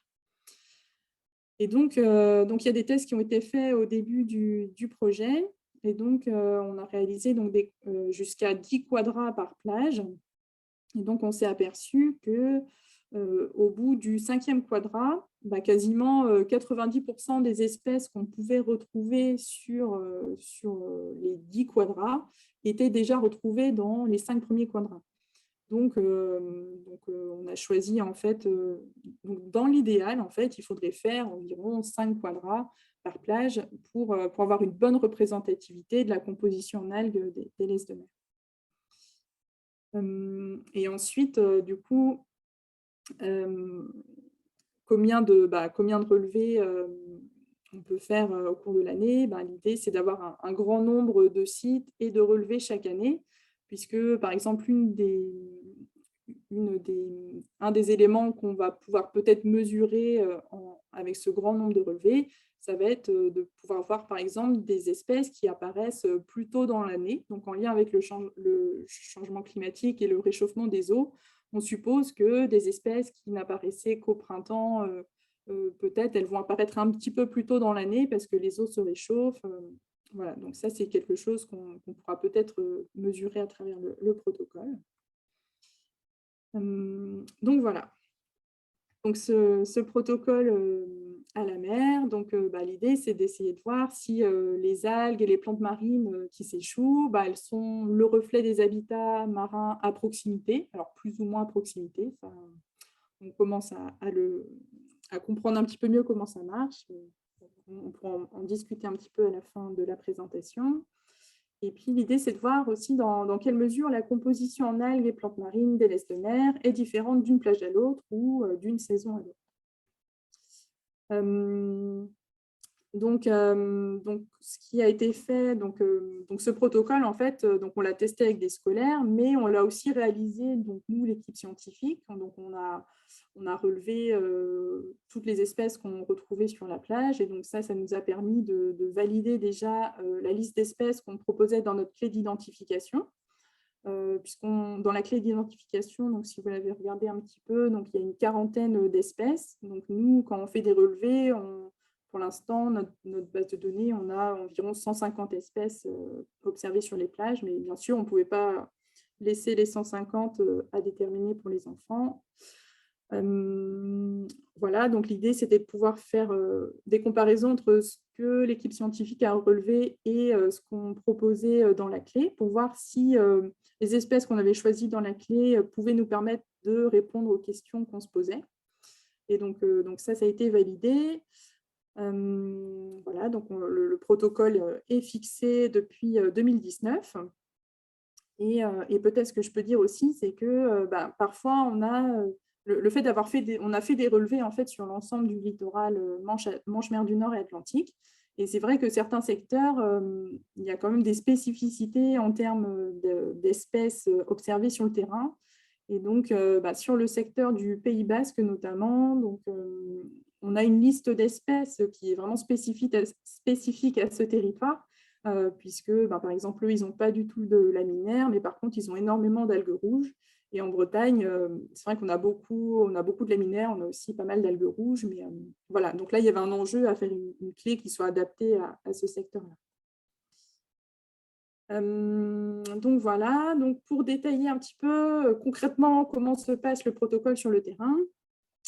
[SPEAKER 1] Et donc, il y a des tests qui ont été faits au début du projet. Et donc, on a réalisé jusqu'à 10 quadrats par plage. Et donc, on s'est aperçu qu'au bout du 5e quadrat, quasiment 90% des espèces qu'on pouvait retrouver sur les 10 quadrats étaient déjà retrouvées dans les 5 premiers quadrats. Donc, on a choisi, en fait, dans l'idéal, en fait, il faudrait faire environ 5 quadrats par plage pour avoir une bonne représentativité de la composition en algues des laisses de mer. Et ensuite, du coup, combien de relevés on peut faire au cours de l'année? L'idée, c'est d'avoir un grand nombre de sites et de relevés chaque année, puisque, par exemple, un des éléments qu'on va pouvoir peut-être mesurer avec ce grand nombre de relevés, ça va être de pouvoir voir, par exemple, des espèces qui apparaissent plus tôt dans l'année, donc en lien avec le changement climatique et le réchauffement des eaux. On suppose que des espèces qui n'apparaissaient qu'au printemps, peut-être, elles vont apparaître un petit peu plus tôt dans l'année parce que les eaux se réchauffent. Voilà, donc ça, c'est quelque chose qu'on pourra peut-être mesurer à travers le protocole. Donc voilà. Donc ce protocole à la mer, l'idée, c'est d'essayer de voir si les algues et les plantes marines qui s'échouent, elles sont le reflet des habitats marins à proximité, alors plus ou moins à proximité. Ça, on commence à comprendre un petit peu mieux comment ça marche. On pourra en discuter un petit peu à la fin de la présentation. Et puis, l'idée, c'est de voir aussi dans quelle mesure la composition en algues et plantes marines des laisses de mer est différente d'une plage à l'autre ou d'une saison à l'autre. Donc, ce qui a été fait, ce protocole, en fait, on l'a testé avec des scolaires, mais on l'a aussi réalisé, nous, l'équipe scientifique. Donc, on a relevé toutes les espèces qu'on retrouvait sur la plage. Et donc ça nous a permis de valider déjà la liste d'espèces qu'on proposait dans notre clé d'identification. Dans la clé d'identification, donc si vous l'avez regardé un petit peu, donc il y a une quarantaine d'espèces. Donc nous, quand on fait des relevés, pour l'instant, notre base de données, on a environ 150 espèces observées sur les plages, mais bien sûr, on ne pouvait pas laisser les 150 à déterminer pour les enfants. Voilà, donc l'idée, c'était de pouvoir faire des comparaisons entre ce que l'équipe scientifique a relevé et ce qu'on proposait dans la clé pour voir si les espèces qu'on avait choisies dans la clé pouvaient nous permettre de répondre aux questions qu'on se posait. Et donc ça a été validé. Voilà, donc le protocole est fixé depuis 2019. Et peut-être ce que je peux dire aussi, c'est que parfois, on a le fait d'avoir fait des relevés en fait, sur l'ensemble du littoral Manche-Mer du Nord et Atlantique. Et c'est vrai que certains secteurs, il y a quand même des spécificités en termes d'espèces observées sur le terrain. Et donc, sur le secteur du Pays Basque notamment, donc, on a une liste d'espèces qui est vraiment spécifique à ce territoire, puisque, par exemple, eux, ils n'ont pas du tout de laminaires, mais par contre, ils ont énormément d'algues rouges. Et en Bretagne, c'est vrai qu'on a beaucoup de laminaires, on a aussi pas mal d'algues rouges. Mais voilà, donc là, il y avait un enjeu à faire une clé qui soit adaptée à ce secteur-là. Donc voilà, donc pour détailler un petit peu concrètement comment se passe le protocole sur le terrain.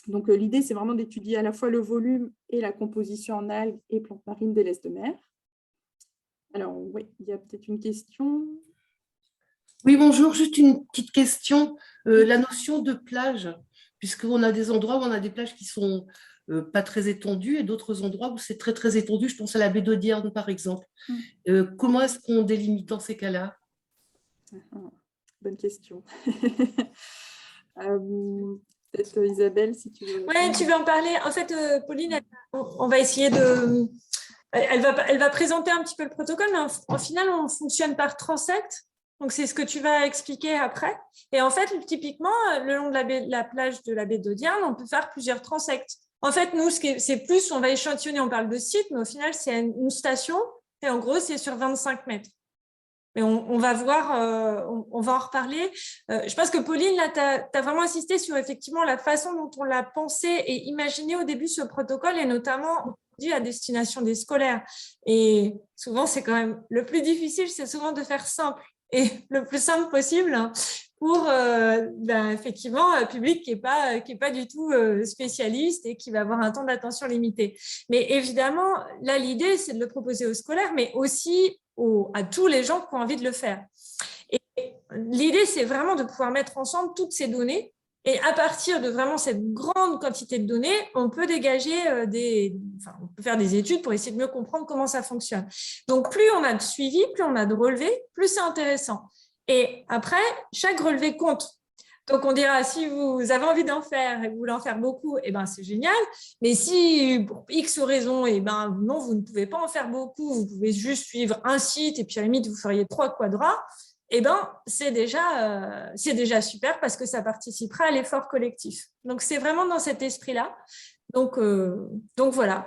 [SPEAKER 1] Donc l'idée, c'est vraiment d'étudier à la fois le volume et la composition en algues et plantes marines des laisses de mer. Alors oui, il y a peut-être une question.
[SPEAKER 3] Oui, bonjour, juste une petite question. La notion de plage, puisqu'on a des endroits où on a des plages qui sont pas très étendues et d'autres endroits où c'est très, très étendu. Je pense à la baie d'Audierne, par exemple. Comment est-ce qu'on délimite dans ces cas-là?
[SPEAKER 1] Bonne question. Peut-être Isabelle, si tu veux.
[SPEAKER 2] Oui, tu veux en parler. En fait, Pauline, on va essayer de… Elle va présenter un petit peu le protocole, mais en final, on fonctionne par transect. Donc, c'est ce que tu vas expliquer après. Et en fait, typiquement, le long de la plage de la baie d'Audierne, on peut faire plusieurs transects. En fait, nous, c'est plus, on va échantillonner, on parle de site, mais au final, c'est une station. Et en gros, c'est sur 25 mètres. Mais on va voir, on va en reparler. Je pense que Pauline, là, tu as vraiment insisté sur effectivement la façon dont on l'a pensé et imaginé au début ce protocole, et notamment à destination des scolaires. Et souvent, c'est quand même le plus difficile, c'est souvent de faire simple et le plus simple possible pour effectivement un public qui est pas du tout spécialiste et qui va avoir un temps d'attention limité. Mais évidemment, là, l'idée, c'est de le proposer aux scolaires, mais aussi à tous les gens qui ont envie de le faire. Et l'idée, c'est vraiment de pouvoir mettre ensemble toutes ces données. Et à partir de vraiment cette grande quantité de données, on peut dégager on peut faire des études pour essayer de mieux comprendre comment ça fonctionne. Donc, plus on a de suivi, plus on a de relevés, plus c'est intéressant. Et après, chaque relevé compte. Donc, on dira, si vous avez envie d'en faire et vous voulez en faire beaucoup, eh ben, c'est génial. Mais si, pour X raisons, eh ben, non, vous ne pouvez pas en faire beaucoup, vous pouvez juste suivre un site et puis à la limite, vous feriez 3 quadras, eh ben, c'est déjà super parce que ça participera à l'effort collectif. Donc, c'est vraiment dans cet esprit-là. Donc voilà.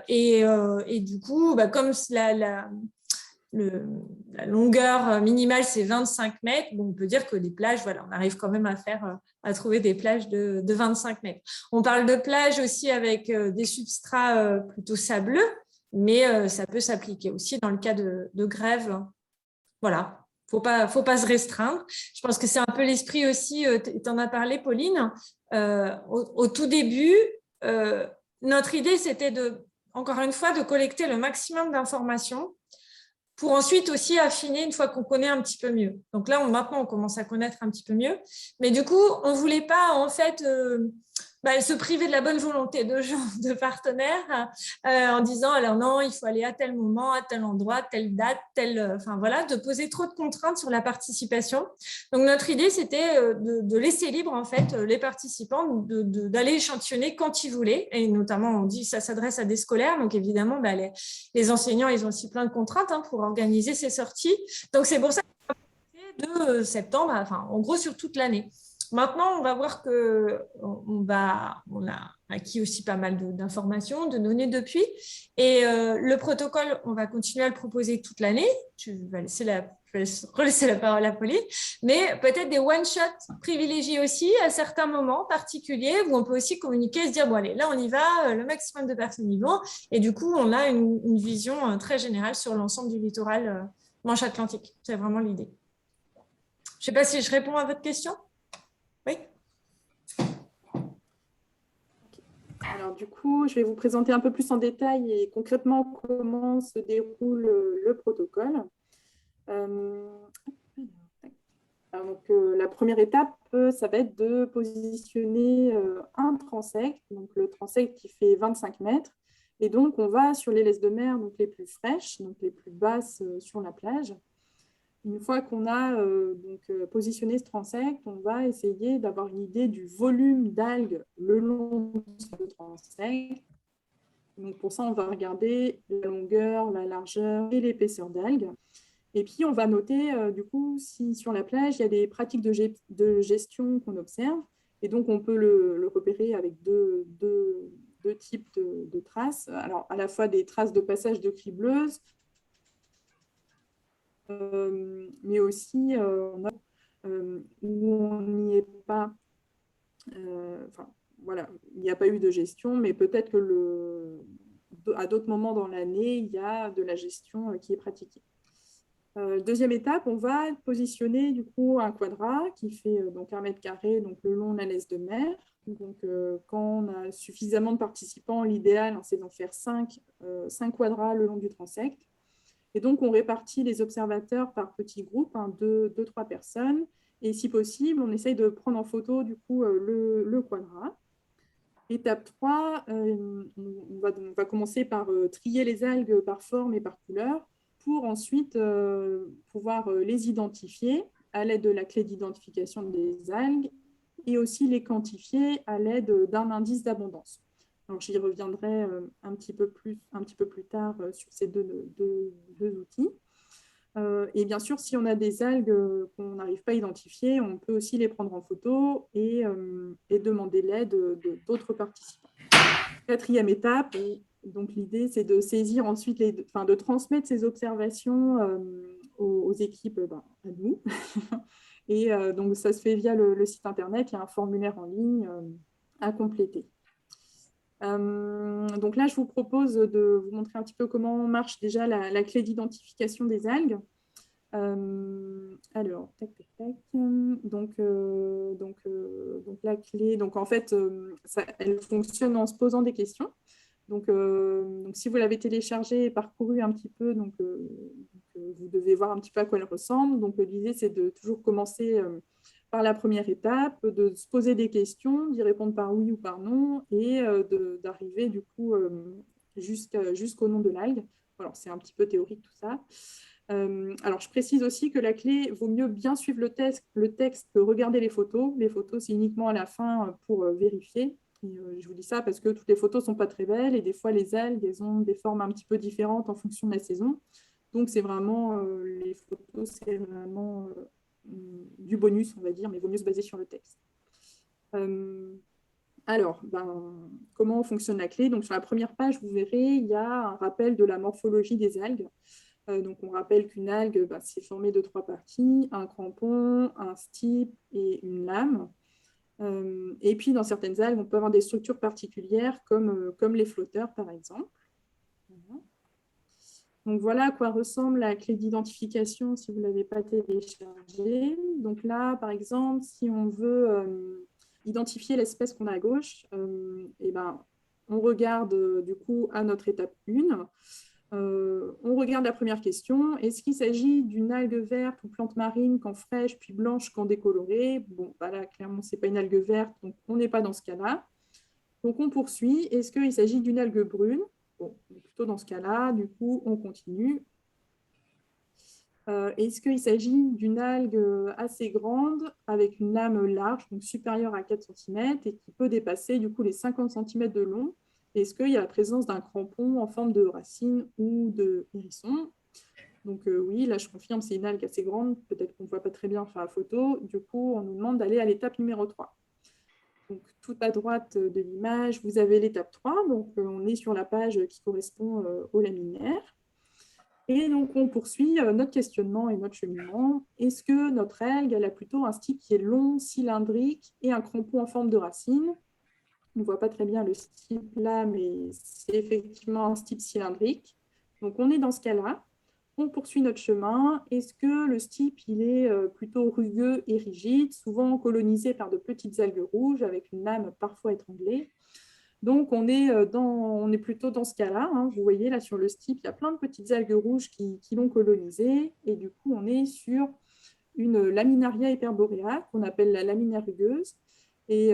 [SPEAKER 2] Et du coup, comme la longueur minimale, c'est 25 mètres, bon, on peut dire que les plages, voilà, on arrive quand même à trouver des plages de 25 mètres. On parle de plages aussi avec des substrats plutôt sableux, mais ça peut s'appliquer aussi dans le cas de grève. Voilà. Faut pas se restreindre. Je pense que c'est un peu l'esprit aussi, tu en as parlé, Pauline. Au tout début, notre idée, c'était encore une fois, de collecter le maximum d'informations pour ensuite aussi affiner une fois qu'on connaît un petit peu mieux. Donc là, maintenant, on commence à connaître un petit peu mieux. Mais du coup, on ne voulait pas, en fait, se priver de la bonne volonté de gens, de partenaires, en disant, alors non, il faut aller à tel moment, à tel endroit, telle date, de poser trop de contraintes sur la participation. Donc, notre idée, c'était de laisser libre, en fait, les participants d'aller échantillonner quand ils voulaient. Et notamment, on dit, ça s'adresse à des scolaires. Donc, évidemment, les enseignants, ils ont aussi plein de contraintes pour organiser ces sorties. Donc, c'est pour ça qu'on a de septembre, en gros, sur toute l'année. Maintenant, on va voir qu'on a acquis aussi pas mal d'informations, de données depuis. Et le protocole, on va continuer à le proposer toute l'année. Je vais relaisser la parole à Pauline. Mais peut-être des one-shots privilégiés aussi à certains moments particuliers où on peut aussi communiquer et se dire, bon allez, là on y va, le maximum de personnes y vont. Et du coup, on a une vision très générale sur l'ensemble du littoral Manche Atlantique. C'est vraiment l'idée. Je ne sais pas si je réponds à votre question. Oui.
[SPEAKER 1] Alors du coup, je vais vous présenter un peu plus en détail et concrètement comment se déroule le protocole. La première étape, ça va être de positionner un transect, donc le transect qui fait 25 mètres. Et donc, on va sur les laisses de mer donc les plus fraîches, donc les plus basses sur la plage. Une fois qu'on a positionné ce transect, on va essayer d'avoir une idée du volume d'algues le long de ce transect. Donc pour ça, on va regarder la longueur, la largeur et l'épaisseur d'algues. Et puis, on va noter du coup si sur la plage, il y a des pratiques de gestion qu'on observe. Et donc, on peut le repérer avec deux types de traces. Alors, à la fois des traces de passage de cribleuses, mais aussi où on n'y est pas, voilà, il n'y a pas eu de gestion, mais peut-être que à d'autres moments dans l'année, il y a de la gestion qui est pratiquée. Deuxième étape, on va positionner du coup un quadra qui fait donc 1 mètre carré donc le long de la laisse de mer. Donc, quand on a suffisamment de participants, l'idéal, c'est d'en faire 5 quadras le long du transect. Et donc, on répartit les observateurs par petits groupes, 2-3 personnes. Et si possible, on essaye de prendre en photo du coup, le quadra. Étape 3, on va commencer par trier les algues par forme et par couleur pour ensuite pouvoir les identifier à l'aide de la clé d'identification des algues et aussi les quantifier à l'aide d'un indice d'abondance. Alors, j'y reviendrai un petit peu plus tard sur ces deux outils. Et bien sûr, si on a des algues qu'on n'arrive pas à identifier, on peut aussi les prendre en photo et demander l'aide d'autres participants. Quatrième étape, donc l'idée, c'est de saisir ensuite, de transmettre ces observations aux équipes, à nous. Et donc, ça se fait via le site internet, il y a un formulaire en ligne à compléter. Donc là, je vous propose de vous montrer un petit peu comment marche déjà la clé d'identification des algues. Alors, tac, tac, tac. Donc la clé, donc en fait, elle fonctionne en se posant des questions. Donc si vous l'avez téléchargée et parcouru un petit peu, vous devez voir un petit peu à quoi elle ressemble. Donc l'idée, c'est de toujours commencer par la première étape, de se poser des questions, d'y répondre par oui ou par non, et d'arriver du coup jusqu'au nom de l'algue. Alors, c'est un petit peu théorique tout ça. Alors, je précise aussi que la clé, vaut mieux bien suivre le texte que regarder les photos. Les photos, c'est uniquement à la fin pour vérifier. Et, je vous dis ça parce que toutes les photos ne sont pas très belles et des fois, les algues, elles ont des formes un petit peu différentes en fonction de la saison. Donc, c'est vraiment, les photos, c'est vraiment du bonus, on va dire, mais il vaut mieux se baser sur le texte. Alors, comment fonctionne la clé? Donc, sur la première page, vous verrez, il y a un rappel de la morphologie des algues. Donc, on rappelle qu'une algue, c'est formé de 3 parties, un crampon, un stipe et une lame. Et puis, dans certaines algues, on peut avoir des structures particulières comme les flotteurs, par exemple. Voilà. Donc, voilà à quoi ressemble la clé d'identification si vous ne l'avez pas téléchargée. Donc là, par exemple, si on veut identifier l'espèce qu'on a à gauche, on regarde du coup à notre étape 1. On regarde la première question. Est-ce qu'il s'agit d'une algue verte ou plante marine quand fraîche, puis blanche quand décolorée? Bon, là, clairement, ce n'est pas une algue verte, donc on n'est pas dans ce cas-là. Donc, on poursuit. Est-ce qu'il s'agit d'une algue brune? Bon, plutôt dans ce cas-là, du coup, on continue. Est-ce qu'il s'agit d'une algue assez grande avec une lame large, donc supérieure à 4 cm et qui peut dépasser du coup les 50 cm de long? Est-ce qu'il y a la présence d'un crampon en forme de racine ou de hérisson? Donc oui, là je confirme, c'est une algue assez grande, peut-être qu'on ne voit pas très bien sur la photo. Du coup, on nous demande d'aller à l'étape numéro 3. Donc tout à droite de l'image, vous avez l'étape 3. Donc on est sur la page qui correspond au laminaire. Et donc on poursuit notre questionnement et notre cheminement. Est-ce que notre algue, elle a plutôt un stipe qui est long, cylindrique et un crampon en forme de racine? On ne voit pas très bien le stipe là, mais c'est effectivement un stipe cylindrique. Donc on est dans ce cas-là. On poursuit notre chemin. Est-ce que le stipe il est plutôt rugueux et rigide, souvent colonisé par de petites algues rouges avec une lame parfois étranglée? Donc on est plutôt dans ce cas-là. Hein. Vous voyez là sur le stipe, il y a plein de petites algues rouges qui l'ont colonisé. Et du coup, on est sur une laminaria hyperborea qu'on appelle la lamina rugueuse. Et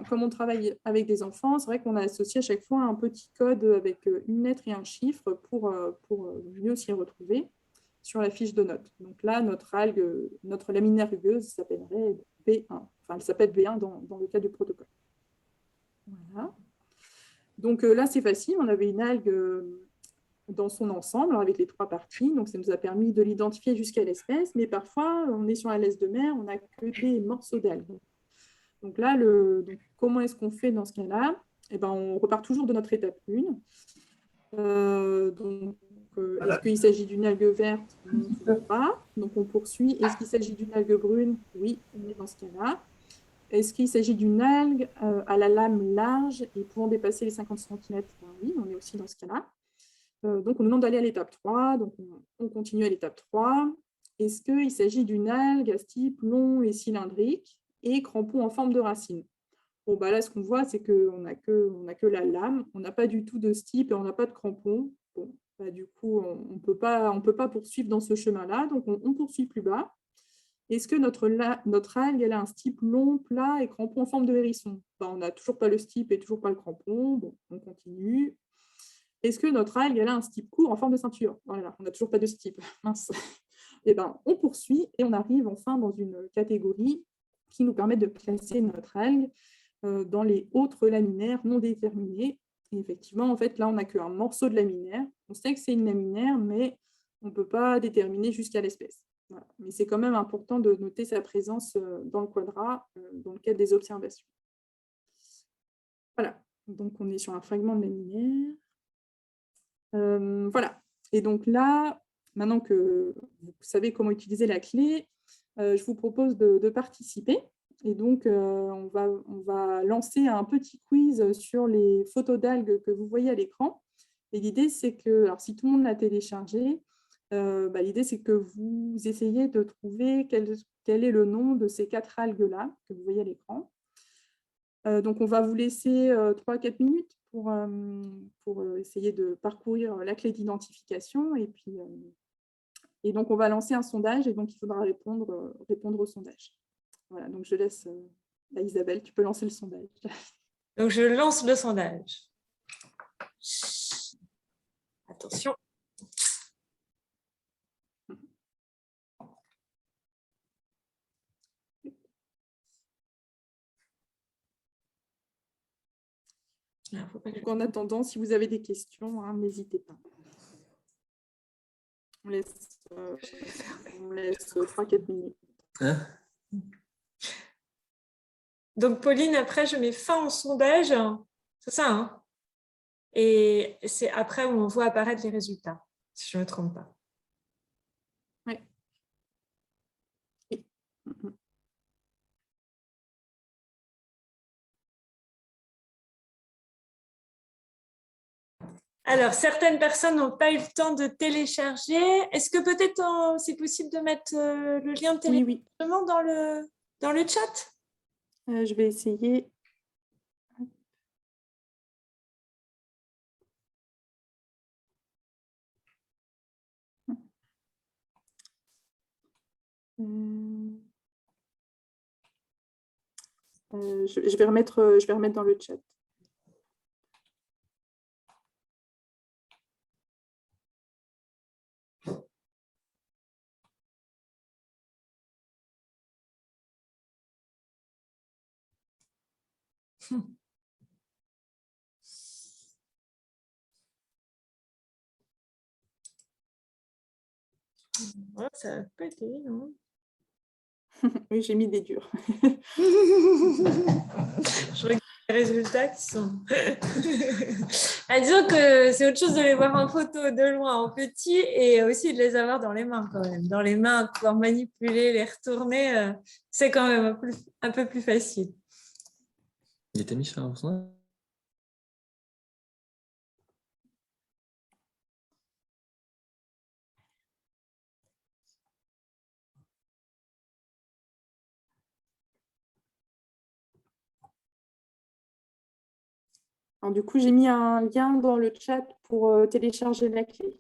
[SPEAKER 1] comme on travaille avec des enfants, c'est vrai qu'on a associé à chaque fois un petit code avec une lettre et un chiffre pour mieux s'y retrouver sur la fiche de notes. Donc là, notre lamina rugueuse s'appellerait B1. Enfin, elle s'appelle B1 dans le cas du protocole. Voilà. Donc là, c'est facile. On avait une algue dans son ensemble avec les 3 parties. Donc, ça nous a permis de l'identifier jusqu'à l'espèce. Mais parfois, on est sur la laisse de mer, on n'a que des morceaux d'algues. Donc là, comment est-ce qu'on fait dans ce cas-là? Eh ben, on repart toujours de notre étape 1. Est-ce qu'il s'agit d'une algue verte? Non, toujours pas. Donc, on poursuit. Est-ce qu'il s'agit d'une algue brune? Oui, on est dans ce cas-là. Est-ce qu'il s'agit d'une algue à la lame large et pouvant dépasser les 50 cm? Oui, on est aussi dans ce cas-là. Donc, on nous demande d'aller à l'étape 3. Donc, on continue à l'étape 3. Est-ce qu'il s'agit d'une algue à type long et cylindrique et crampon en forme de racine? Bon, bah là, ce qu'on voit, c'est qu'on n'a que la lame. On n'a pas du tout de stipe et on n'a pas de crampon. Bon, bah, du coup, on peut pas poursuivre dans ce chemin-là. Donc, on poursuit plus bas. Est-ce que notre algue elle a un stipe long, plat et crampon en forme de hérisson? Ben, on n'a toujours pas le stipe et toujours pas le crampon. Bon, on continue. Est-ce que notre algue elle a un stipe court en forme de ceinture? Voilà, on n'a toujours pas de stipe. Mince. Et ben, on poursuit et on arrive enfin dans une catégorie qui nous permet de classer notre algue dans les autres laminaires non déterminés. Et effectivement, en fait, là, on n'a qu'un morceau de laminaire. On sait que c'est une laminaire, mais on ne peut pas déterminer jusqu'à l'espèce. Voilà. Mais c'est quand même important de noter sa présence dans le quadrat dans le cadre des observations. Voilà, donc on est sur un fragment de laminaire. Voilà, et donc là, maintenant que vous savez comment utiliser la clé, je vous propose de participer. Et donc, on va lancer un petit quiz sur les photos d'algues que vous voyez à l'écran. Et l'idée, c'est que, alors si tout le monde l'a téléchargé, l'idée, c'est que vous essayez de trouver quel est le nom de ces 4 algues-là que vous voyez à l'écran. Donc, on va vous laisser 3-4 minutes pour essayer de parcourir la clé d'identification. Et donc, on va lancer un sondage et donc il faudra répondre au sondage. Voilà, donc je laisse à Isabelle, tu peux lancer le sondage.
[SPEAKER 2] Donc, je lance le sondage. Attention.
[SPEAKER 1] Donc, en attendant, si vous avez des questions, hein, n'hésitez pas. On laisse 3-4 minutes.
[SPEAKER 7] Hein?
[SPEAKER 2] Donc, Pauline, après, je mets fin au sondage. C'est ça, hein? Et c'est après où on voit apparaître les résultats, si je ne me trompe pas.
[SPEAKER 1] Oui.
[SPEAKER 2] Alors, certaines personnes n'ont pas eu le temps de télécharger. Est-ce que peut-être c'est possible de mettre le lien de téléchargement dans le chat?
[SPEAKER 1] Je vais essayer. Je vais remettre dans le chat.
[SPEAKER 2] Ouais, ça n'a pas été, non.
[SPEAKER 1] Oui, j'ai mis des durs.
[SPEAKER 2] Je regarde les résultats qui sont. Ah, disons que c'est autre chose de les voir en photo de loin, en petit, et aussi de les avoir dans les mains quand même. Dans les mains, pouvoir manipuler, les retourner, c'est quand même un peu plus facile.
[SPEAKER 7] Il était mis sur un pourcentage.
[SPEAKER 1] Alors, du coup, j'ai mis un lien dans le chat pour télécharger la clé.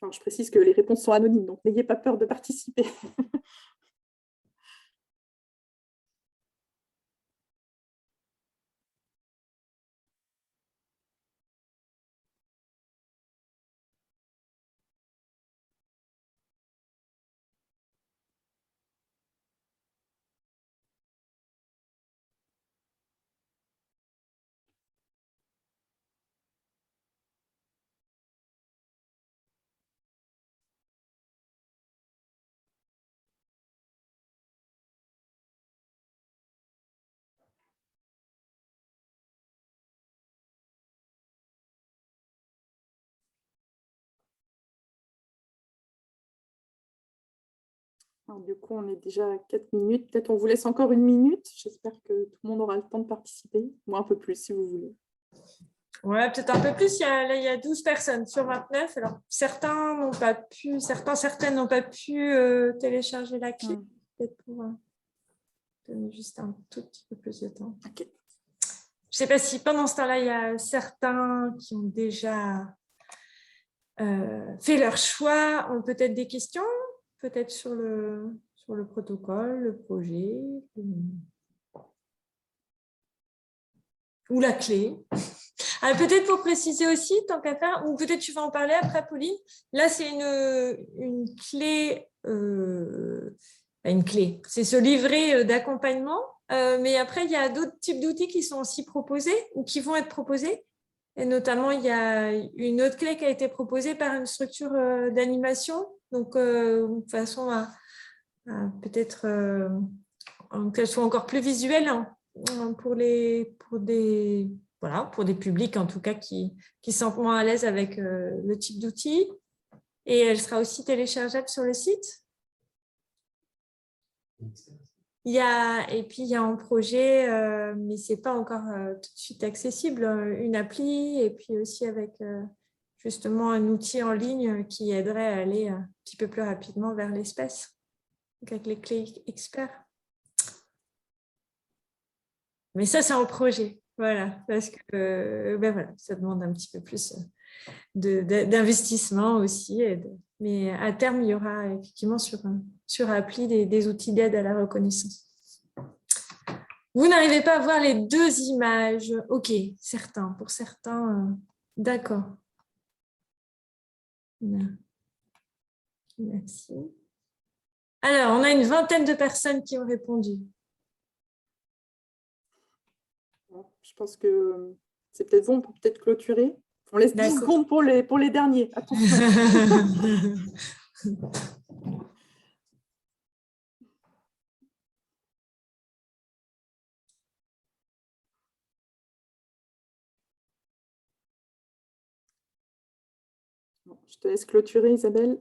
[SPEAKER 1] Alors, je précise que les réponses sont anonymes, donc n'ayez pas peur de participer. Alors, du coup, on est déjà à 4 minutes. Peut-être on vous laisse encore 1 minute. J'espère que tout le monde aura le temps de participer. Ou un peu plus, si vous voulez.
[SPEAKER 2] Ouais, peut-être un peu plus. Là, il y a 12 personnes sur 29. Alors, certains n'ont pas pu, certaines n'ont pas pu télécharger la clé. Peut-être pour donner juste un tout petit peu plus de temps.
[SPEAKER 1] OK.
[SPEAKER 2] Je ne sais pas si pendant ce temps-là, il y a certains qui ont déjà fait leur choix, ont peut-être des questions, peut-être sur le protocole, le projet, ou la clé. Peut-être pour préciser aussi, tant qu'à faire, ou peut-être tu vas en parler après, Pauline. Là, c'est une clé, c'est ce livret d'accompagnement. Mais après, il y a d'autres types d'outils qui sont aussi proposés ou qui vont être proposés. Et notamment, il y a une autre clé qui a été proposée par une structure d'animation. Donc, de façon à peut-être qu'elle soit encore plus visuelle pour des publics, en tout cas, qui se sentent moins à l'aise avec le type d'outil. Et elle sera aussi téléchargeable sur le site. Et puis, il y a un projet, mais ce n'est pas encore tout de suite accessible, une appli, et puis aussi avec justement un outil en ligne qui aiderait à aller un petit peu plus rapidement vers l'espace, avec les clés experts. Mais ça, c'est en projet, voilà, parce que voilà, ça demande un petit peu plus d'investissement aussi. Mais à terme, il y aura effectivement sur appli des outils d'aide à la reconnaissance. Vous n'arrivez pas à voir les deux images. OK, pour certains, d'accord. Merci. Alors, on a une vingtaine de personnes qui ont répondu.
[SPEAKER 1] Je pense que c'est peut-être bon, on peut peut-être clôturer. On laisse 10 secondes pour les derniers. Attention. Je te laisse clôturer, Isabelle.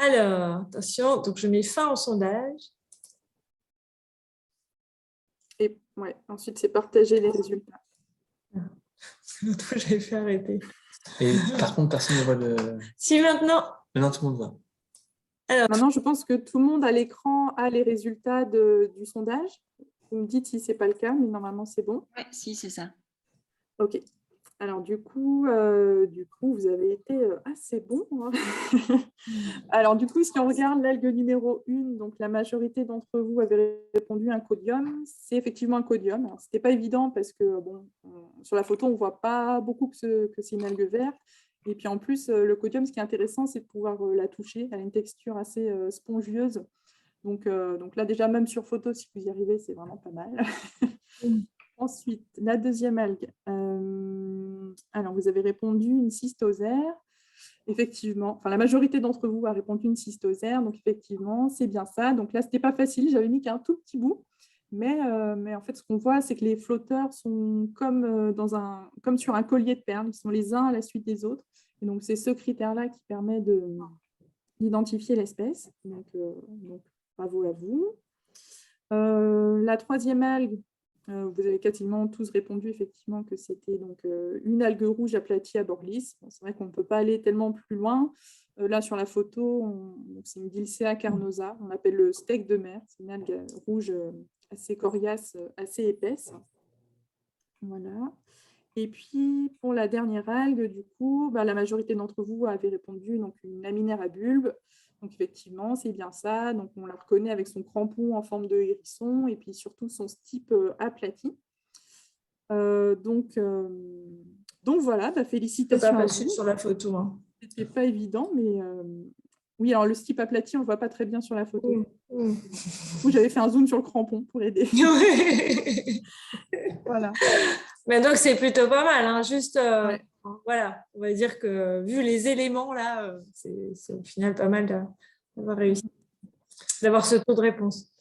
[SPEAKER 2] Alors, attention, donc je mets fin au sondage.
[SPEAKER 1] Et ouais, ensuite, c'est partager les résultats.
[SPEAKER 2] L'autre fois, j'avais fait arrêter.
[SPEAKER 7] Et par contre, personne ne voit le.
[SPEAKER 2] Si maintenant,
[SPEAKER 7] Maintenant, tout le monde voit.
[SPEAKER 1] Maintenant, je pense que tout le monde à l'écran a les résultats du sondage. Vous me dites si ce n'est pas le cas, mais normalement, c'est bon.
[SPEAKER 8] Oui, si, c'est ça.
[SPEAKER 1] OK. Alors, du coup, vous avez été assez bon, hein. Alors, du coup, si on regarde l'algue numéro 1, donc la majorité d'entre vous avez répondu un codium. C'est effectivement un codium. Ce n'était pas évident parce que, bon, sur la photo, on ne voit pas beaucoup que c'est une algue verte. Et puis, en plus, le codium, ce qui est intéressant, c'est de pouvoir la toucher. Elle a une texture assez spongieuse. Donc là, déjà, même sur photo, si vous y arrivez, c'est vraiment pas mal. Ensuite, la deuxième algue. Alors, vous avez répondu une cystosère. Effectivement, la majorité d'entre vous a répondu une cystosère. Donc, effectivement, c'est bien ça. Donc là, ce n'était pas facile. J'avais mis qu'un tout petit bout. Mais en fait, ce qu'on voit, c'est que les flotteurs sont comme sur un collier de perles. Ils sont les uns à la suite des autres. Et donc, c'est ce critère-là qui permet d'identifier l'espèce. Donc, bravo à vous. La troisième algue, vous avez quasiment tous répondu effectivement que c'était une algue rouge aplatie à bord lisse. Bon, c'est vrai qu'on ne peut pas aller tellement plus loin. Là, sur la photo, c'est une Dulcea carnosa. On l'appelle le steak de mer. C'est une algue rouge assez coriace, assez épaisse. Voilà. Et puis, pour la dernière algue, du coup, la majorité d'entre vous avait répondu une laminaire à bulbe. Donc, effectivement, c'est bien ça. Donc, on la reconnaît avec son crampon en forme de hérisson et puis surtout son stipe aplati. Donc voilà, félicitations
[SPEAKER 2] pas
[SPEAKER 1] à
[SPEAKER 2] facile
[SPEAKER 1] vous.
[SPEAKER 2] sur la photo. Hein.
[SPEAKER 1] C'était pas évident, mais oui, alors le stipe aplati, on ne le voit pas très bien sur la photo. Du coup, j'avais fait un zoom sur le crampon pour aider. Voilà.
[SPEAKER 2] Mais donc, c'est plutôt pas mal. Hein. Juste,
[SPEAKER 1] Ouais.
[SPEAKER 2] voilà, on va dire que vu les éléments, là, c'est au final pas mal d'avoir réussi, d'avoir ce taux de réponse.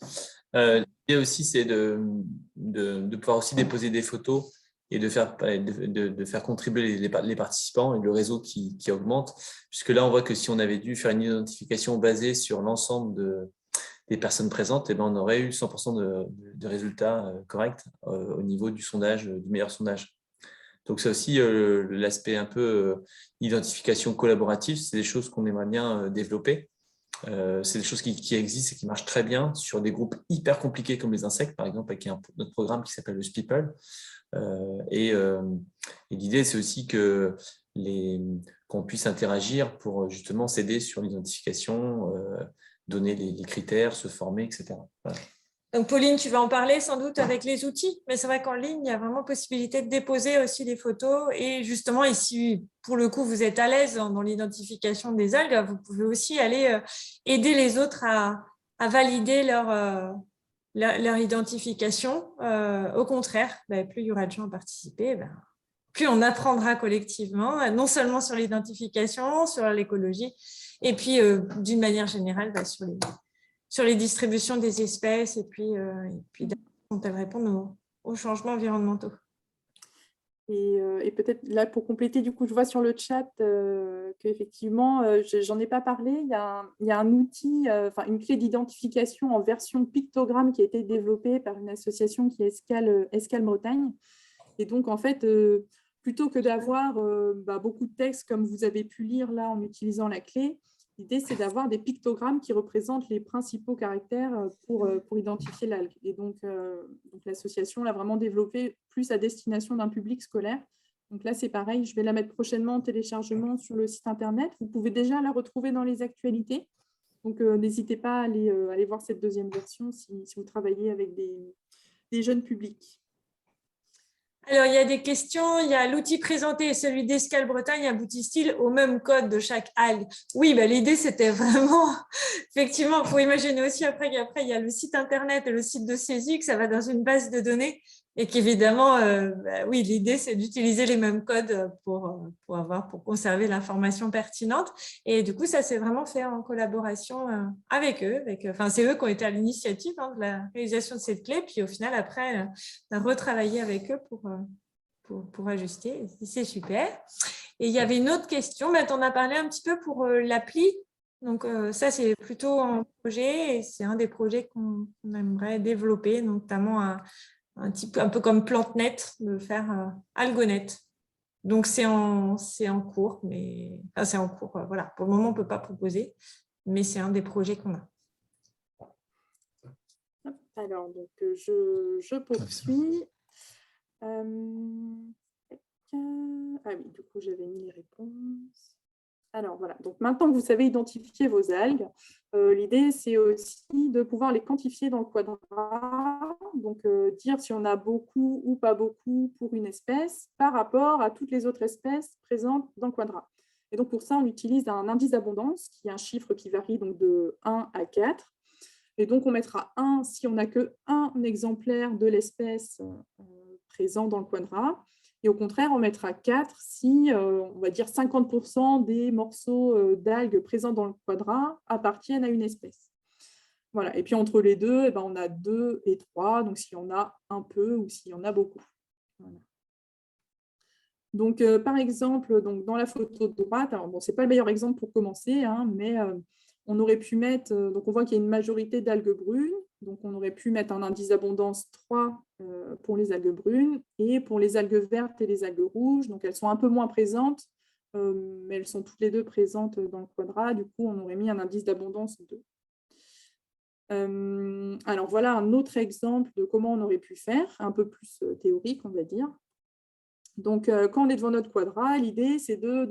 [SPEAKER 7] L'idée aussi, c'est de pouvoir aussi déposer des photos et de faire contribuer les participants et le réseau qui augmente. Puisque là, on voit que si on avait dû faire une identification basée sur l'ensemble des personnes présentes, eh ben, on aurait eu 100% de résultats corrects au niveau du sondage, du meilleur sondage. Donc, c'est aussi l'aspect un peu identification collaborative. C'est des choses qu'on aimerait bien développer. C'est des choses qui existent et qui marchent très bien sur des groupes hyper compliqués comme les insectes, par exemple, avec notre programme qui s'appelle le Speeple. Et l'idée, c'est aussi qu'on puisse interagir pour justement s'aider sur l'identification, donner les critères, se former, etc. Voilà.
[SPEAKER 2] Donc, Pauline, tu vas en parler sans doute avec les outils, mais c'est vrai qu'en ligne, il y a vraiment possibilité de déposer aussi des photos. Et justement, ici, pour le coup, vous êtes à l'aise dans l'identification des algues, vous pouvez aussi aller aider les autres à valider leur identification. Au contraire, plus il y aura de gens à participer, plus on apprendra collectivement, non seulement sur l'identification, sur l'écologie, et puis d'une manière générale, sur les distributions des espèces et puis dont elles répondent aux changements environnementaux.
[SPEAKER 1] Et peut-être là, pour compléter, du coup, je vois sur le chat qu'effectivement, j'en ai pas parlé, il y a un outil, une clé d'identification en version pictogramme qui a été développée par une association qui est Escale Bretagne. Et donc, en fait, plutôt que d'avoir beaucoup de textes comme vous avez pu lire là en utilisant la clé, l'idée, c'est d'avoir des pictogrammes qui représentent les principaux caractères pour identifier l'algue. Et donc l'association l'a vraiment développée plus à destination d'un public scolaire. Donc là, c'est pareil, je vais la mettre prochainement en téléchargement sur le site Internet. Vous pouvez déjà la retrouver dans les actualités. Donc, n'hésitez pas à aller voir cette deuxième version si vous travaillez avec des jeunes publics.
[SPEAKER 2] Alors, il y a des questions. Il y a l'outil présenté, celui d'Escale Bretagne, aboutit-il au même code de chaque algue? Oui, l'idée, c'était vraiment, effectivement, il faut imaginer aussi après, il y a le site Internet et le site de CESU, ça va dans une base de données et qu'évidemment, oui, l'idée, c'est d'utiliser les mêmes codes pour conserver l'information pertinente. Et du coup, ça s'est vraiment fait en collaboration avec eux. C'est eux qui ont été à l'initiative de la réalisation de cette clé. Puis au final, après, on a retravaillé avec eux pour ajuster. C'est super. Et il y avait une autre question, mais on a parlé un petit peu pour l'appli Donc, ça, c'est plutôt un projet et c'est un des projets qu'on aimerait développer, notamment un peu comme PlanteNet, de faire AlgoNet. Donc, c'est en cours, mais enfin, c'est en cours. Voilà. Pour le moment, on ne peut pas proposer, mais c'est un des projets qu'on a.
[SPEAKER 1] Alors, donc, je poursuis. Ah oui, du coup, j'avais mis les réponses. Alors, voilà. Donc, maintenant que vous savez identifier vos algues, l'idée, c'est aussi de pouvoir les quantifier dans le quadrat. Donc, dire si on a beaucoup ou pas beaucoup pour une espèce par rapport à toutes les autres espèces présentes dans le quadrat. Et donc, pour ça, on utilise un indice d'abondance, qui est un chiffre qui varie donc, de 1 à 4. Et donc, on mettra 1 si on n'a qu'un exemplaire de l'espèce présent dans le quadrat. Et au contraire, on mettra 4 si, on va dire, 50% des morceaux d'algues présents dans le quadrat appartiennent à une espèce. Voilà. Et puis, entre les deux, on a 2 et 3, donc s'il y en a un peu ou s'il y en a beaucoup. Voilà. Donc, par exemple, donc, dans la photo de droite, alors, bon, ce n'est pas le meilleur exemple pour commencer, hein, mais on aurait pu mettre, donc on voit qu'il y a une majorité d'algues brunes, donc on aurait pu mettre un indice d'abondance 3 pour les algues brunes, et pour les algues vertes et les algues rouges, donc elles sont un peu moins présentes, mais elles sont toutes les deux présentes dans le quadrat, du coup on aurait mis un indice d'abondance 2. Alors voilà un autre exemple de comment on aurait pu faire, un peu plus théorique on va dire. Donc, quand on est devant notre quadrat, l'idée, c'est de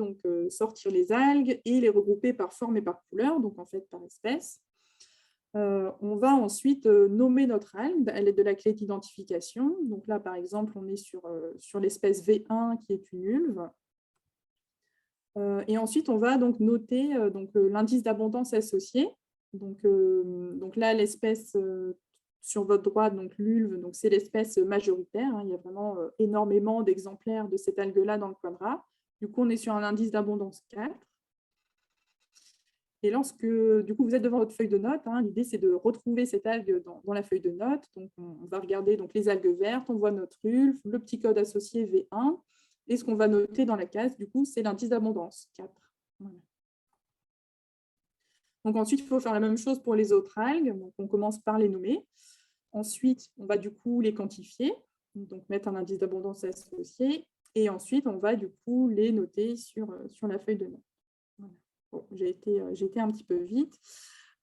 [SPEAKER 1] sortir les algues et les regrouper par forme et par couleur, donc en fait par espèce. On va ensuite nommer notre algue à l'aide de la clé d'identification. Donc là, par exemple, on est sur l'espèce V1 qui est une ulve. Et ensuite, on va donc noter l'indice d'abondance associé. Donc là, l'espèce sur votre droite, donc l'ulve, c'est l'espèce majoritaire. Hein, il y a vraiment énormément d'exemplaires de cette algue-là dans le quadrat. Du coup, on est sur un indice d'abondance 4. Et lorsque du coup, vous êtes devant votre feuille de notes, hein, l'idée, c'est de retrouver cette algue dans la feuille de notes. Donc, on va regarder les algues vertes, on voit notre ulve, le petit code associé V1. Et ce qu'on va noter dans la case, du coup, c'est l'indice d'abondance 4. Voilà. Donc ensuite, il faut faire la même chose pour les autres algues. Donc, on commence par les nommer. Ensuite, on va du coup les quantifier, donc mettre un indice d'abondance associé. Et ensuite, on va du coup les noter sur la feuille de notes. Voilà. Bon, j'ai été un petit peu vite.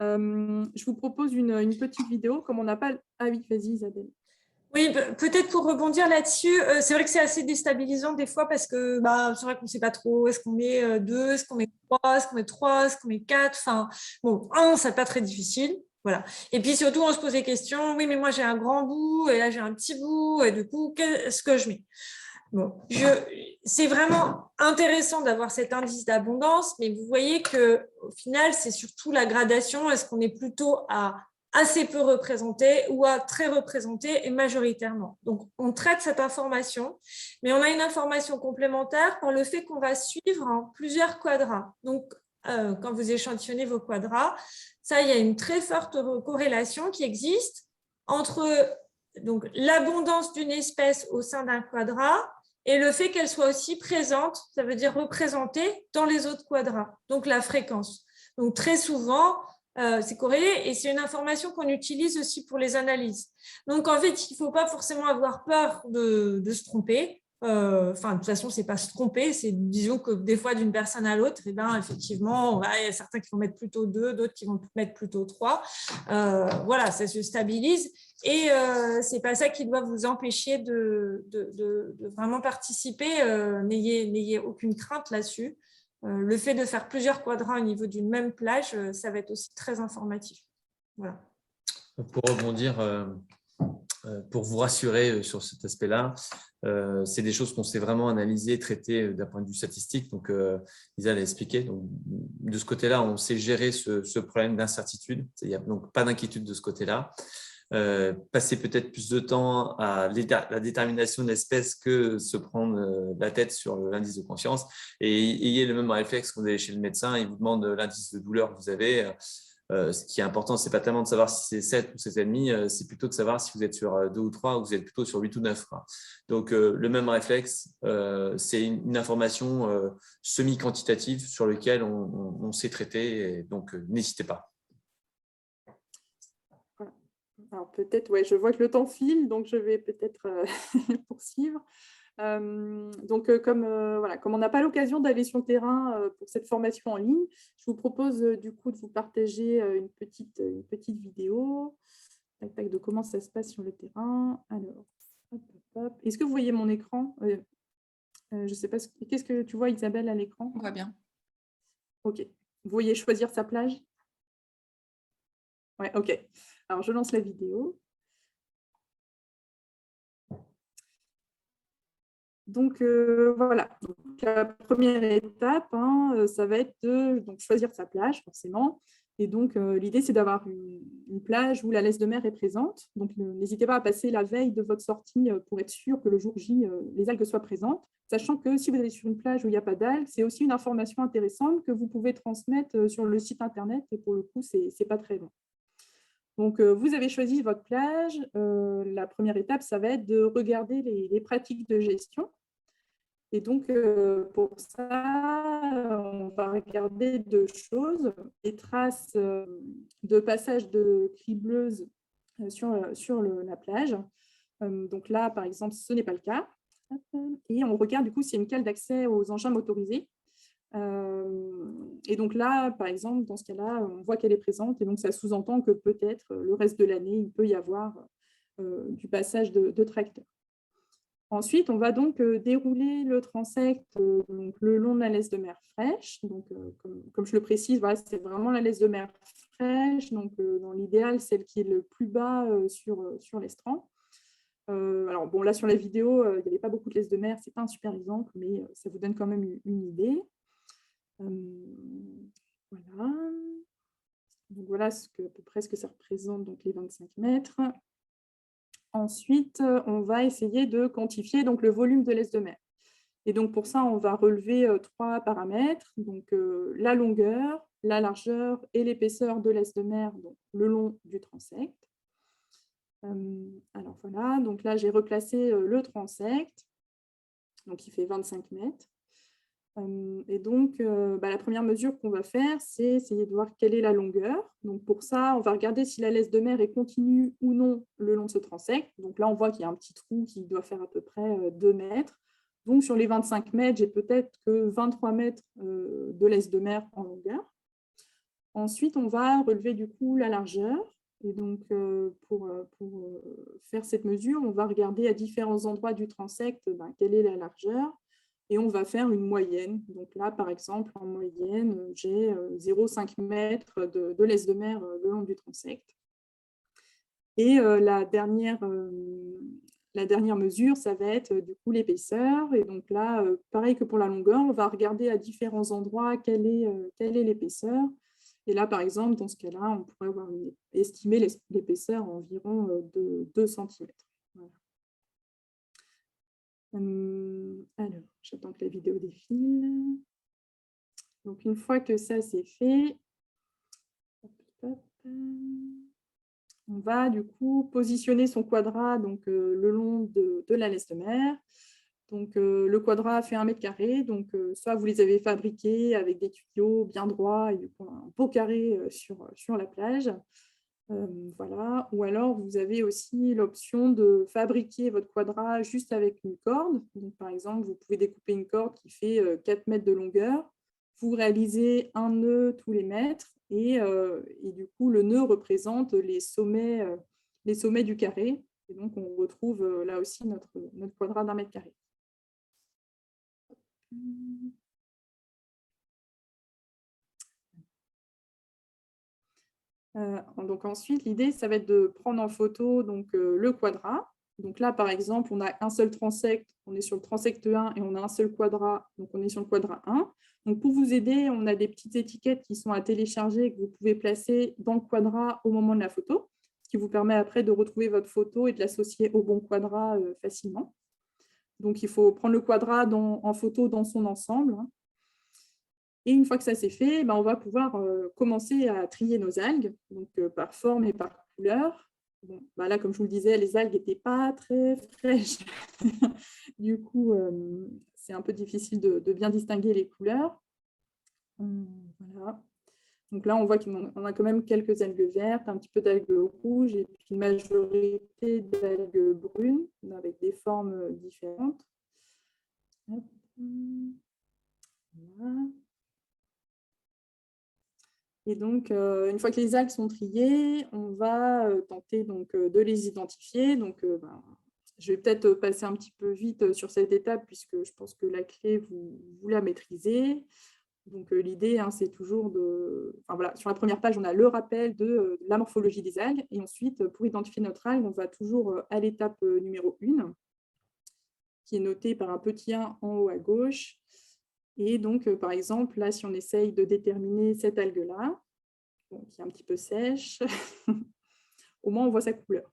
[SPEAKER 1] Je vous propose une petite vidéo, comme on n'a pas... Ah oui, vas-y Isabelle.
[SPEAKER 2] Oui, peut-être pour rebondir là-dessus, c'est vrai que c'est assez déstabilisant des fois parce que c'est vrai qu'on ne sait pas trop, est-ce qu'on met 2, est-ce qu'on met 3, est-ce qu'on met 3, est-ce qu'on met 4, enfin, bon, 1, c'est pas très difficile, voilà. Et puis surtout, on se pose des questions, oui, mais moi j'ai un grand bout, et là j'ai un petit bout, et du coup, qu'est-ce que je mets? Bon, c'est vraiment intéressant d'avoir cet indice d'abondance, mais vous voyez qu'au final, c'est surtout la gradation, est-ce qu'on est plutôt à assez peu représenté ou à très représenté et majoritairement. Donc, on traite cette information, mais on a une information complémentaire par le fait qu'on va suivre en plusieurs quadrats. Donc, quand vous échantillonnez vos quadrats, ça, il y a une très forte corrélation qui existe entre l'abondance d'une espèce au sein d'un quadrat et le fait qu'elle soit aussi présente, ça veut dire représentée dans les autres quadrats, donc la fréquence. Donc, très souvent, c'est corrélé et c'est une information qu'on utilise aussi pour les analyses. Donc, en fait, il ne faut pas forcément avoir peur de se tromper. De toute façon, ce n'est pas se tromper, c'est disons que des fois, d'une personne à l'autre, effectivement, il y a certains qui vont mettre plutôt 2, d'autres qui vont mettre plutôt 3. Voilà, ça se stabilise et ce n'est pas ça qui doit vous empêcher de vraiment participer. N'ayez aucune crainte là-dessus. Le fait de faire plusieurs quadrats au niveau d'une même plage, ça va être aussi très informatif. Voilà.
[SPEAKER 7] Pour rebondir, pour vous rassurer sur cet aspect-là, c'est des choses qu'on sait vraiment analyser, traiter d'un point de vue statistique. Donc, Isa l'a expliqué. Donc, de ce côté-là, on sait gérer ce problème d'incertitude. Il n'y a donc pas d'inquiétude de ce côté-là. Passer peut-être plus de temps à la détermination de l'espèce que se prendre la tête sur l'indice de confiance et ayez le même réflexe quand vous allez chez le médecin, il vous demande l'indice de douleur que vous avez. Ce qui est important, ce n'est pas tellement de savoir si c'est 7 ou 7,5, c'est plutôt de savoir si vous êtes sur 2 ou 3 ou vous êtes plutôt sur 8 ou 9. Quoi. Donc, le même réflexe, c'est une information semi-quantitative sur laquelle on sait traiter. Et donc, n'hésitez pas.
[SPEAKER 1] Voilà. Alors peut-être, ouais, je vois que le temps file, donc je vais peut-être poursuivre. Donc, comme on n'a pas l'occasion d'aller sur le terrain pour cette formation en ligne, je vous propose du coup de vous partager une petite vidéo de comment ça se passe sur le terrain. Alors, hop, hop, hop. Est-ce que vous voyez mon écran? Je ne sais pas, qu'est-ce que tu vois, Isabelle, à l'écran?
[SPEAKER 8] On voit bien.
[SPEAKER 1] Ok. Vous voyez choisir sa plage? Ouais, ok. Alors, je lance la vidéo. Donc, voilà. Donc, la première étape, ça va être de choisir sa plage, forcément. Et donc, l'idée, c'est d'avoir une plage où la laisse de mer est présente. Donc, n'hésitez pas à passer la veille de votre sortie pour être sûr que le jour J, les algues soient présentes. Sachant que si vous allez sur une plage où il n'y a pas d'algues, c'est aussi une information intéressante que vous pouvez transmettre sur le site Internet. Et pour le coup, ce n'est pas très long. Donc, vous avez choisi votre plage. La première étape, ça va être de regarder les pratiques de gestion. Et donc, pour ça, on va regarder 2 choses. Les traces de passage de cribleuses sur la plage. Donc là, par exemple, ce n'est pas le cas. Et on regarde du coup s'il y a une cale d'accès aux engins motorisés. Et donc là, par exemple, dans ce cas-là, on voit qu'elle est présente. Et donc, ça sous-entend que peut-être le reste de l'année, il peut y avoir du passage de tracteurs. Ensuite, on va donc dérouler le transect le long de la laisse de mer fraîche. Donc, comme je le précise, voilà, c'est vraiment la laisse de mer fraîche. Donc, dans l'idéal, celle qui est le plus bas sur l'estran. Alors, bon, là, sur la vidéo, il n'y avait pas beaucoup de laisse de mer. Ce n'est pas un super exemple, mais ça vous donne quand même une idée. Voilà. Donc, voilà à peu près ce que ça représente, donc les 25 mètres. Ensuite, on va essayer de quantifier donc, le volume de laisse de mer. Et donc, pour ça, on va relever 3 paramètres, donc la longueur, la largeur et l'épaisseur de laisse de mer donc, le long du transect. Alors voilà, donc là, j'ai replacé le transect, donc il fait 25 mètres. Et donc, la première mesure qu'on va faire, c'est essayer de voir quelle est la longueur. Donc, pour ça, on va regarder si la laisse de mer est continue ou non le long de ce transect. Donc là, on voit qu'il y a un petit trou qui doit faire à peu près 2 mètres. Donc, sur les 25 mètres, j'ai peut-être que 23 mètres de laisse de mer en longueur. Ensuite, on va relever du coup la largeur. Et donc, pour faire cette mesure, on va regarder à différents endroits du transect quelle est la largeur. Et on va faire une moyenne. Donc là, par exemple, en moyenne, j'ai 0,5 mètres de laisse de mer le long du transect. Et la dernière mesure, ça va être du coup l'épaisseur. Et donc là, pareil que pour la longueur, on va regarder à différents endroits quelle est l'épaisseur. Et là, par exemple, dans ce cas-là, on pourrait estimer l'épaisseur à environ de 2 cm. Voilà. Alors, j'attends que la vidéo défile. Donc, une fois que ça c'est fait, on va du coup positionner son quadrat donc, le long de la laisse de mer. Donc, le quadrat fait 1 mètre carré. Donc, soit vous les avez fabriqués avec des tuyaux bien droits et du coup, un beau carré sur la plage. Voilà. Ou alors, vous avez aussi l'option de fabriquer votre quadrat juste avec une corde. Donc, par exemple, vous pouvez découper une corde qui fait 4 mètres de longueur. Vous réalisez un nœud tous les mètres et du coup, le nœud représente les sommets du carré. Et donc, on retrouve là aussi notre quadrat d'1 mètre carré. Donc ensuite, l'idée, ça va être de prendre en photo donc, le quadrat. Donc là, par exemple, on a un seul transect, on est sur le transect 1 et on a un seul quadrat, donc on est sur le quadrat 1. Donc pour vous aider, on a des petites étiquettes qui sont à télécharger que vous pouvez placer dans le quadrat au moment de la photo, ce qui vous permet après de retrouver votre photo et de l'associer au bon quadrat facilement. Donc il faut prendre le quadrat en photo dans son ensemble. Et une fois que ça c'est fait, on va pouvoir commencer à trier nos algues, donc par forme et par couleur. Bon, là, comme je vous le disais, les algues n'étaient pas très fraîches. Du coup, c'est un peu difficile de bien distinguer les couleurs. Voilà. Donc là, on voit qu'on a quand même quelques algues vertes, un petit peu d'algues rouges et puis une majorité d'algues brunes avec des formes différentes. Voilà. Et donc, une fois que les algues sont triées, on va tenter donc, de les identifier. Donc, je vais peut-être passer un petit peu vite sur cette étape puisque je pense que la clé, vous la maîtrisez. Donc, l'idée, c'est toujours de… Enfin, voilà, sur la première page, on a le rappel de la morphologie des algues. Et ensuite, pour identifier notre algue, on va toujours à l'étape numéro 1, qui est notée par un petit 1 en haut à gauche. Et donc, par exemple, là, si on essaye de déterminer cette algue-là, qui est un petit peu sèche, au moins, on voit sa couleur.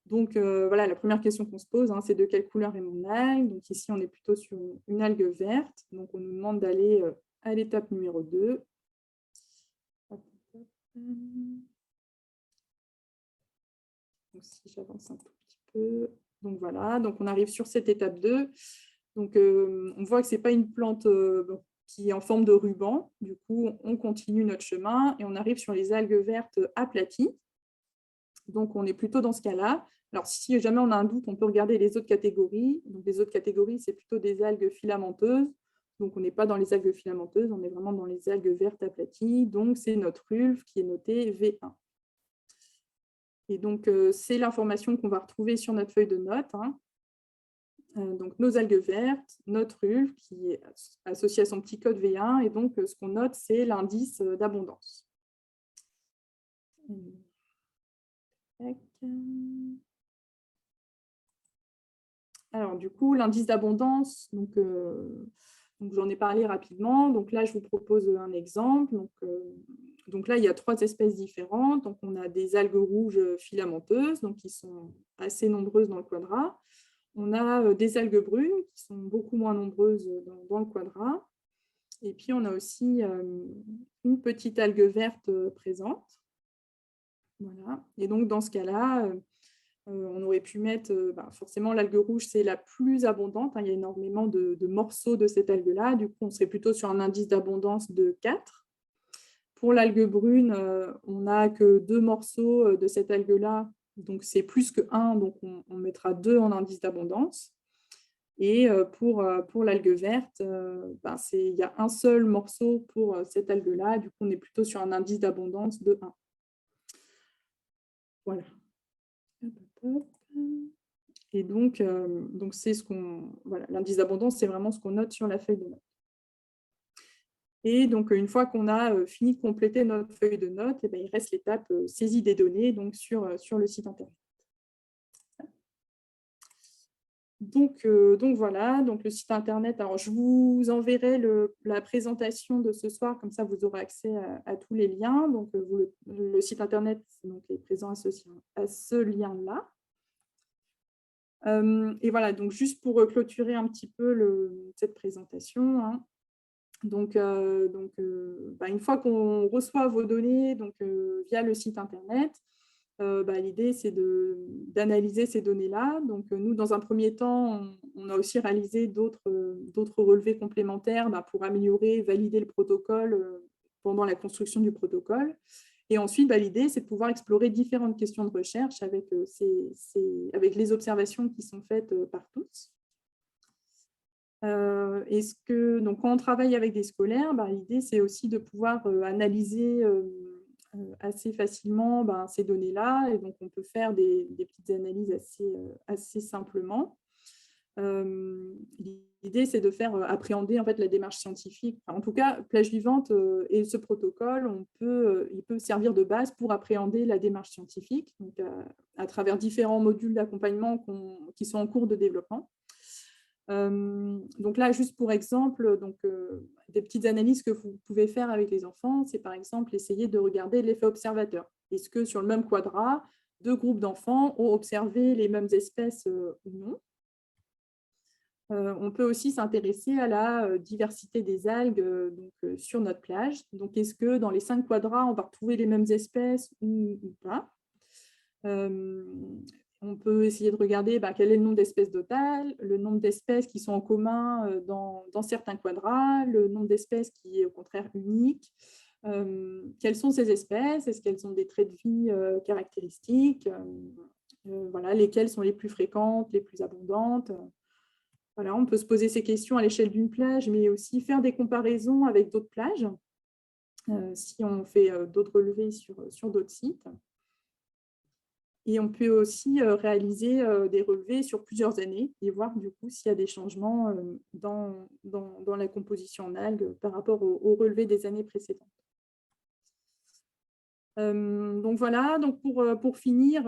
[SPEAKER 1] Donc, voilà, la première question qu'on se pose, c'est de quelle couleur est mon algue. Donc, ici, on est plutôt sur une algue verte. Donc, on nous demande d'aller à l'étape numéro 2. Donc, si j'avance un tout petit peu. Donc, voilà, donc on arrive sur cette étape 2. Donc, on voit que ce n'est pas une plante qui est en forme de ruban. Du coup, on continue notre chemin et on arrive sur les algues vertes aplaties. Donc, on est plutôt dans ce cas-là. Alors, si jamais on a un doute, on peut regarder les autres catégories. Donc, les autres catégories, c'est plutôt des algues filamenteuses. Donc, on n'est pas dans les algues filamenteuses, on est vraiment dans les algues vertes aplaties. Donc, c'est notre ulve qui est noté V1. Et donc, c'est l'information qu'on va retrouver sur notre feuille de notes. Donc, nos algues vertes, notre ulve qui est associé à son petit code V1. Et donc, ce qu'on note, c'est l'indice d'abondance. Alors, du coup, l'indice d'abondance, donc j'en ai parlé rapidement. Donc là, je vous propose un exemple. Donc là, il y a 3 espèces différentes. Donc, on a des algues rouges filamenteuses, donc qui sont assez nombreuses dans le quadrat. On a des algues brunes qui sont beaucoup moins nombreuses dans le quadrat. Et puis, on a aussi une petite algue verte présente. Voilà. Et donc, dans ce cas-là, on aurait pu mettre, forcément, l'algue rouge, c'est la plus abondante. Il y a énormément de morceaux de cette algue-là. Du coup, on serait plutôt sur un indice d'abondance de 4. Pour l'algue brune, on n'a que 2 morceaux de cette algue-là. Donc, c'est plus que 1. Donc, on mettra 2 en indice d'abondance. Et pour l'algue verte, il y a un seul morceau pour cette algue-là. Du coup, on est plutôt sur un indice d'abondance de 1. Voilà. Et donc c'est ce qu'on… Voilà, l'indice d'abondance, c'est vraiment ce qu'on note sur la feuille de notes. Et donc, une fois qu'on a fini de compléter notre feuille de notes, il reste l'étape saisie des données donc sur le site Internet. Donc voilà, donc le site Internet. Alors, je vous enverrai la présentation de ce soir, comme ça, vous aurez accès à tous les liens. Donc, le site Internet donc, est présent associé à ce lien-là. Et voilà, donc juste pour clôturer un petit peu cette présentation, donc, une fois qu'on reçoit vos données donc, via le site Internet, l'idée, c'est d'analyser ces données-là. Donc, nous, dans un premier temps, on a aussi réalisé d'autres relevés complémentaires pour améliorer, valider le protocole pendant la construction du protocole. Et ensuite, l'idée, c'est de pouvoir explorer différentes questions de recherche avec les observations qui sont faites par tous. Donc, quand on travaille avec des scolaires, l'idée, c'est aussi de pouvoir analyser assez facilement ces données-là. Et donc, on peut faire des petites analyses assez simplement. L'idée, c'est de faire appréhender en fait, la démarche scientifique. Enfin, en tout cas, Plage Vivante et ce protocole, il peut servir de base pour appréhender la démarche scientifique donc, à travers différents modules d'accompagnement qui sont en cours de développement. Donc là, juste pour exemple, des petites analyses que vous pouvez faire avec les enfants, c'est par exemple essayer de regarder l'effet observateur. Est-ce que sur le même quadrat, 2 groupes d'enfants ont observé les mêmes espèces ou non? On peut aussi s'intéresser à la diversité des algues sur notre plage. Donc, est-ce que dans les 5 quadras, on va retrouver les mêmes espèces ou pas? On peut essayer de regarder quel est le nombre d'espèces totales, le nombre d'espèces qui sont en commun dans certains quadras, le nombre d'espèces qui est au contraire unique. Quelles sont ces espèces? Est-ce qu'elles ont des traits de vie caractéristiques? Voilà, lesquelles sont les plus fréquentes, les plus abondantes? Voilà, on peut se poser ces questions à l'échelle d'une plage, mais aussi faire des comparaisons avec d'autres plages, si on fait d'autres relevés sur d'autres sites. Et on peut aussi réaliser des relevés sur plusieurs années et voir du coup s'il y a des changements dans la composition en algues par rapport au relevé des années précédentes. Donc voilà, donc pour finir,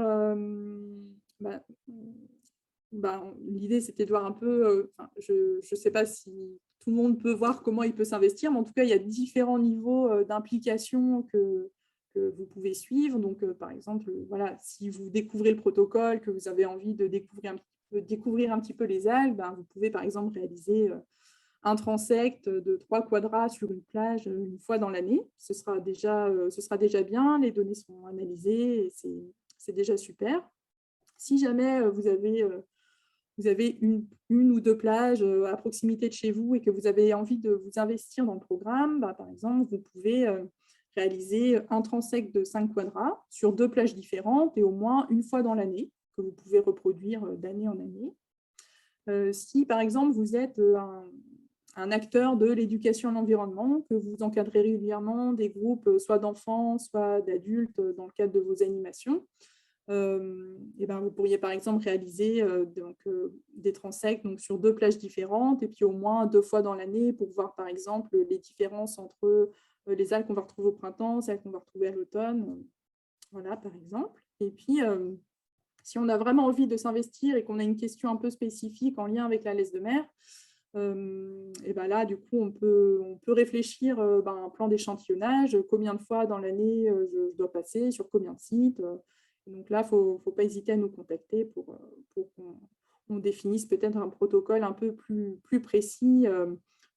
[SPEAKER 1] l'idée c'était de voir un peu, je ne sais pas si tout le monde peut voir comment il peut s'investir, mais en tout cas il y a différents niveaux d'implication que vous pouvez suivre. Donc par exemple, voilà, si vous découvrez le protocole, que vous avez envie de découvrir un petit peu les algues, vous pouvez par exemple réaliser un transect de 3 quadras sur une plage une fois dans l'année. Ce sera déjà bien, les données seront analysées et c'est déjà super. Si jamais vous avez une ou 2 plages à proximité de chez vous et que vous avez envie de vous investir dans le programme, par exemple, vous pouvez réaliser un transect de 5 quadras sur 2 plages différentes et au moins une fois dans l'année, que vous pouvez reproduire d'année en année. Si, par exemple, vous êtes un acteur de l'éducation à l'environnement, que vous encadrez régulièrement des groupes soit d'enfants, soit d'adultes dans le cadre de vos animations, vous pourriez par exemple réaliser des transects sur 2 plages différentes et puis au moins 2 fois dans l'année pour voir par exemple les différences entre les algues qu'on va retrouver au printemps, celles qu'on va retrouver à l'automne, voilà par exemple. Et puis si on a vraiment envie de s'investir et qu'on a une question un peu spécifique en lien avec la laisse de mer, là du coup on peut réfléchir à un plan d'échantillonnage, combien de fois dans l'année je dois passer, sur combien de sites. Donc là, il ne faut pas hésiter à nous contacter pour qu'on définisse peut-être un protocole un peu plus précis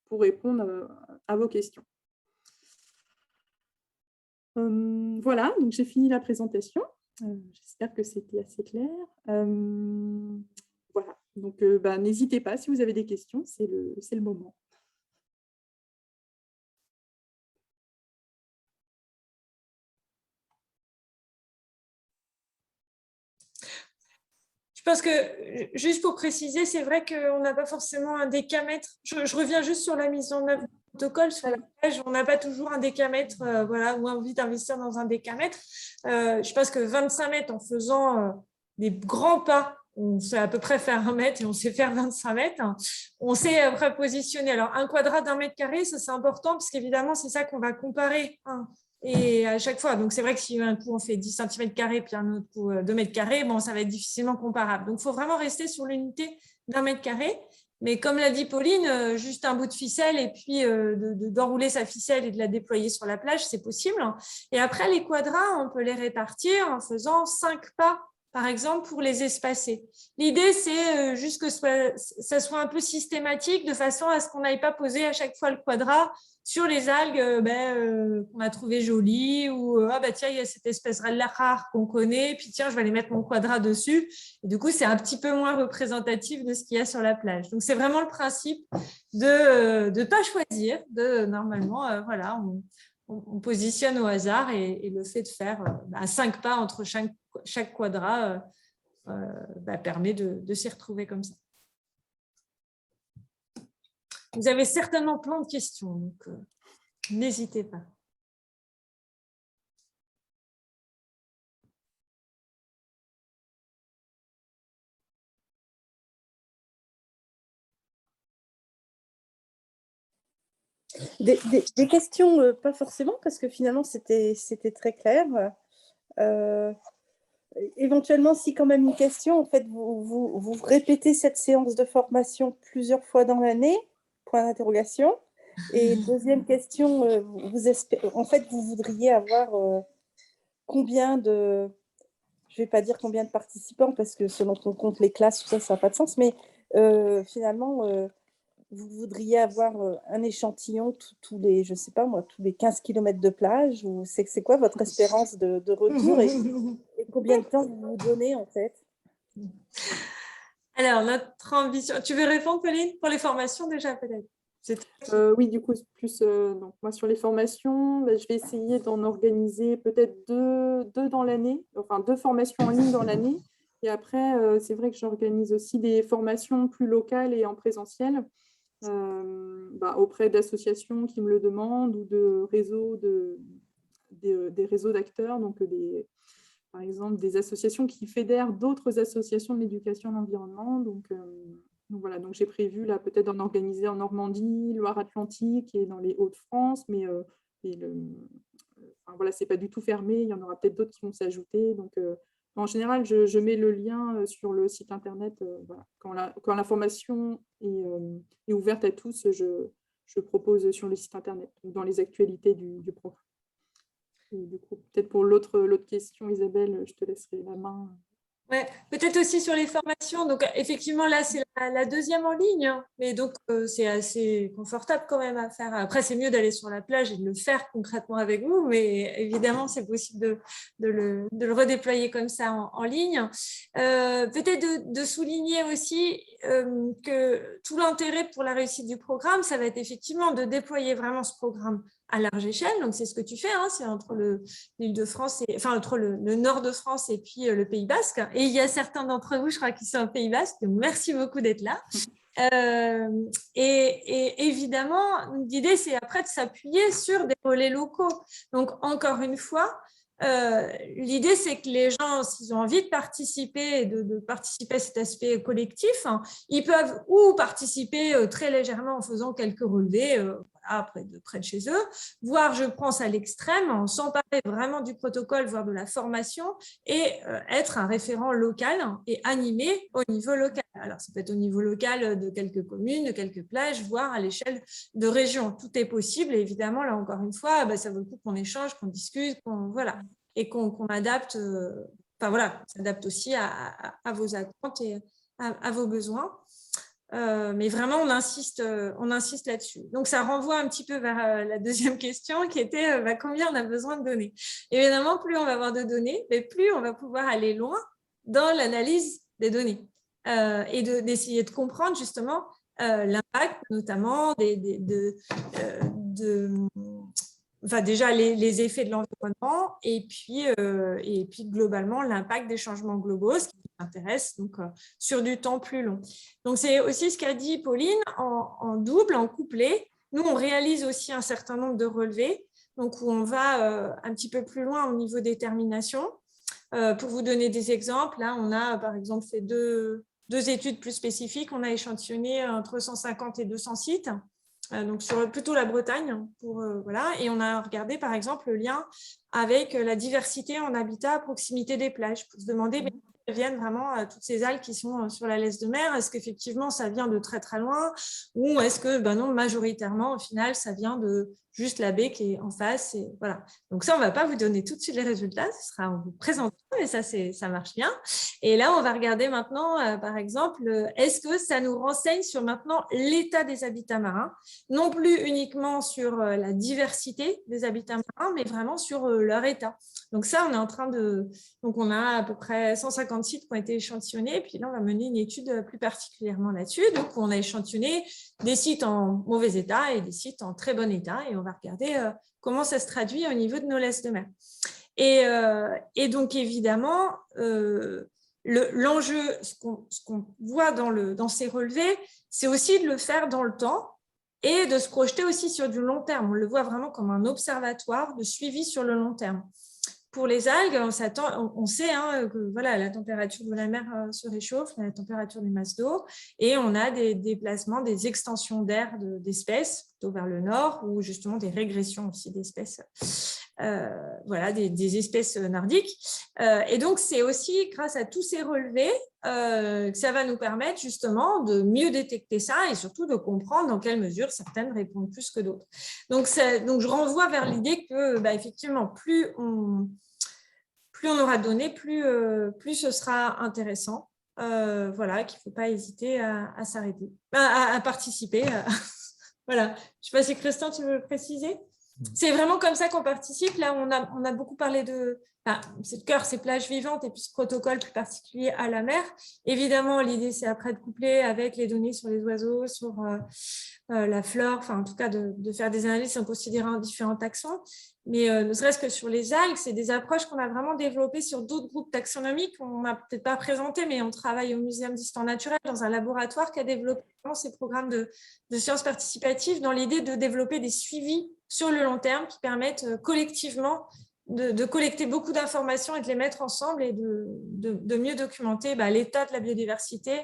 [SPEAKER 1] pour répondre à vos questions. Voilà, donc j'ai fini la présentation. J'espère que c'était assez clair. Voilà, donc n'hésitez pas si vous avez des questions, c'est le moment.
[SPEAKER 2] Je pense que, juste pour préciser, c'est vrai qu'on n'a pas forcément un décamètre. Je reviens juste sur la mise en œuvre du protocole. Sur la plage, on n'a pas toujours un décamètre, ou envie d'investir dans un décamètre. Je pense que 25 mètres en faisant des grands pas, on sait à peu près faire 1 mètre et on sait faire 25 mètres. On sait après positionner. Alors, un quadrat d'1 mètre carré, ça c'est important parce qu'évidemment, c'est ça qu'on va comparer. Et à chaque fois, donc c'est vrai que si un coup on fait 10 cm² puis un autre coup 2 mètres carrés, bon, ça va être difficilement comparable. Donc il faut vraiment rester sur l'unité d'1 mètre carré. Mais comme l'a dit Pauline, juste un bout de ficelle et puis d'enrouler sa ficelle et de la déployer sur la plage, c'est possible. Et après, les quadras, on peut les répartir en faisant 5 pas, par exemple, pour les espacer. L'idée, c'est juste que ça soit un peu systématique de façon à ce qu'on n'aille pas poser à chaque fois le quadrat sur les algues qu'on a trouvées jolies ou tiens, il y a cette espèce rare qu'on connaît, puis tiens, je vais aller mettre mon quadrat dessus. Et du coup, c'est un petit peu moins représentatif de ce qu'il y a sur la plage. Donc, c'est vraiment le principe de ne pas choisir. Normalement, on positionne au hasard et le fait de faire 5 pas entre chaque quadrat permet de s'y retrouver comme ça. Vous avez certainement plein de questions, donc n'hésitez pas.
[SPEAKER 8] Des questions, pas forcément, parce que finalement, c'était très clair. Éventuellement, si quand même une question, en fait, vous répétez cette séance de formation plusieurs fois dans l'année, point d'interrogation. Et deuxième question, en fait, vous voudriez avoir combien de, je ne vais pas dire combien de participants, parce que selon qu'on compte les classes, tout ça, ça n'a pas de sens, mais finalement, vous voudriez avoir un échantillon tous les, je sais pas moi, tous les 15 km de plage, ou c'est quoi votre espérance de retour et combien de temps vous vous donnez en fait?
[SPEAKER 2] Alors, notre ambition, tu veux répondre, Pauline, pour les formations déjà peut-être?
[SPEAKER 1] Oui, du coup, plus donc moi sur les formations, je vais essayer d'en organiser peut-être deux dans l'année, enfin 2 formations en ligne dans l'année. Et après, c'est vrai que j'organise aussi des formations plus locales et en présentiel auprès d'associations qui me le demandent ou de réseaux des réseaux d'acteurs, donc par exemple des associations qui fédèrent d'autres associations de l'éducation et de l'environnement. Donc voilà, donc j'ai prévu là peut-être d'en organiser en Normandie, Loire-Atlantique et dans les Hauts-de-France, mais voilà, c'est pas du tout fermé. Il y en aura peut-être d'autres qui vont s'ajouter. Donc en général, je mets le lien sur le site internet. Voilà. Quand la formation est ouverte à tous, je propose sur le site internet, dans les actualités du programme. Et du coup, peut-être pour l'autre question, Isabelle, je te laisserai la main.
[SPEAKER 2] Ouais, peut-être aussi sur les formations. Donc, effectivement, là, c'est la deuxième en ligne, hein. Mais donc, c'est assez confortable quand même à faire. Après, c'est mieux d'aller sur la plage et de le faire concrètement avec vous, mais évidemment, c'est possible de le redéployer comme ça en ligne. Peut-être de souligner aussi que tout l'intérêt pour la réussite du programme, ça va être effectivement de déployer vraiment ce programme à large échelle. Donc, c'est ce que tu fais, hein, c'est entre l'Île-de-France, entre le nord de France et puis le Pays Basque. Et il y a certains d'entre vous, je crois, qui sont au Pays Basque. Donc, merci beaucoup d'être là. Et évidemment, l'idée, c'est après de s'appuyer sur des relais locaux. Donc, encore une fois, l'idée, c'est que les gens, s'ils ont envie de participer, de participer à cet aspect collectif, hein, ils peuvent ou participer très légèrement en faisant quelques relevés près de chez eux, voire, je pense à l'extrême, s'emparer vraiment du protocole, voire de la formation, et être un référent local et animé au niveau local. Alors, ça peut être au niveau local de quelques communes, de quelques plages, voire à l'échelle de régions. Tout est possible. Et évidemment, là, encore une fois, ça vaut le coup qu'on échange, qu'on discute, voilà, et qu'on adapte, s'adapte aussi à vos attentes et à vos besoins. Mais vraiment, on insiste là-dessus. Donc, ça renvoie un petit peu vers la deuxième question qui était combien on a besoin de données. Évidemment, plus on va avoir de données, mais plus on va pouvoir aller loin dans l'analyse des données et d'essayer de comprendre justement l'impact, notamment déjà les effets de l'environnement et puis globalement l'impact des changements globaux, ce qui nous intéresse donc sur du temps plus long. Donc c'est aussi ce qu'a dit Pauline en double, en couplet. Nous on réalise aussi un certain nombre de relevés, donc où on va un petit peu plus loin au niveau détermination. Pour vous donner des exemples, là on a par exemple fait deux études plus spécifiques. On a échantillonné entre 150 et 200 sites. Donc sur plutôt la Bretagne, et on a regardé par exemple le lien avec la diversité en habitat à proximité des plages, pour se demander mais d'où viennent vraiment toutes ces algues qui sont sur la laisse de mer. Est-ce qu'effectivement ça vient de très très loin, ou est-ce que non, majoritairement au final ça vient de juste la baie qui est en face, et voilà. Donc ça, on ne va pas vous donner tout de suite les résultats, ce sera en vous présentant, et ça marche bien. Et là, on va regarder maintenant, par exemple, est-ce que ça nous renseigne sur maintenant l'état des habitats marins, non plus uniquement sur la diversité des habitats marins, mais vraiment sur leur état. Donc ça, on est en train donc on a à peu près 150 sites qui ont été échantillonnés, et puis là, on va mener une étude plus particulièrement là-dessus. Donc, on a échantillonné des sites en mauvais état et des sites en très bon état, et on va regarder comment ça se traduit au niveau de nos laisses de mer. Et donc, évidemment, l'enjeu, ce qu'on voit dans ces relevés, c'est aussi de le faire dans le temps et de se projeter aussi sur du long terme. On le voit vraiment comme un observatoire de suivi sur le long terme. Pour les algues, on sait que voilà, la température de la mer se réchauffe, la température des masses d'eau, et on a des déplacements, des extensions d'air d'espèces, plutôt vers le nord, ou justement des régressions aussi d'espèces, des espèces nordiques. Et donc, c'est aussi grâce à tous ces relevés que ça va nous permettre justement de mieux détecter ça et surtout de comprendre dans quelle mesure certaines répondent plus que d'autres. Donc, je renvoie vers l'idée que, effectivement, plus on aura donné, plus ce sera intéressant. voilà, qu'il ne faut pas hésiter à s'arrêter, à participer. Voilà. Je ne sais pas si Christian, tu veux préciser? C'est vraiment comme ça qu'on participe. Là, on a beaucoup parlé de... c'est le cœur, c'est plage vivante et puis ce protocole plus particulier à la mer. Évidemment, l'idée, c'est après de coupler avec les données sur les oiseaux, sur la flore, enfin, en tout cas, de faire des analyses en considérant différents taxons. Mais ne serait-ce que sur les algues, c'est des approches qu'on a vraiment développées sur d'autres groupes taxonomiques qu'on n'a peut-être pas présentés, mais on travaille au Muséum d'histoire naturelle dans un laboratoire qui a développé ces programmes de sciences participatives dans l'idée de développer des suivis sur le long terme qui permettent collectivement de collecter beaucoup d'informations et de les mettre ensemble et de mieux documenter l'état de la biodiversité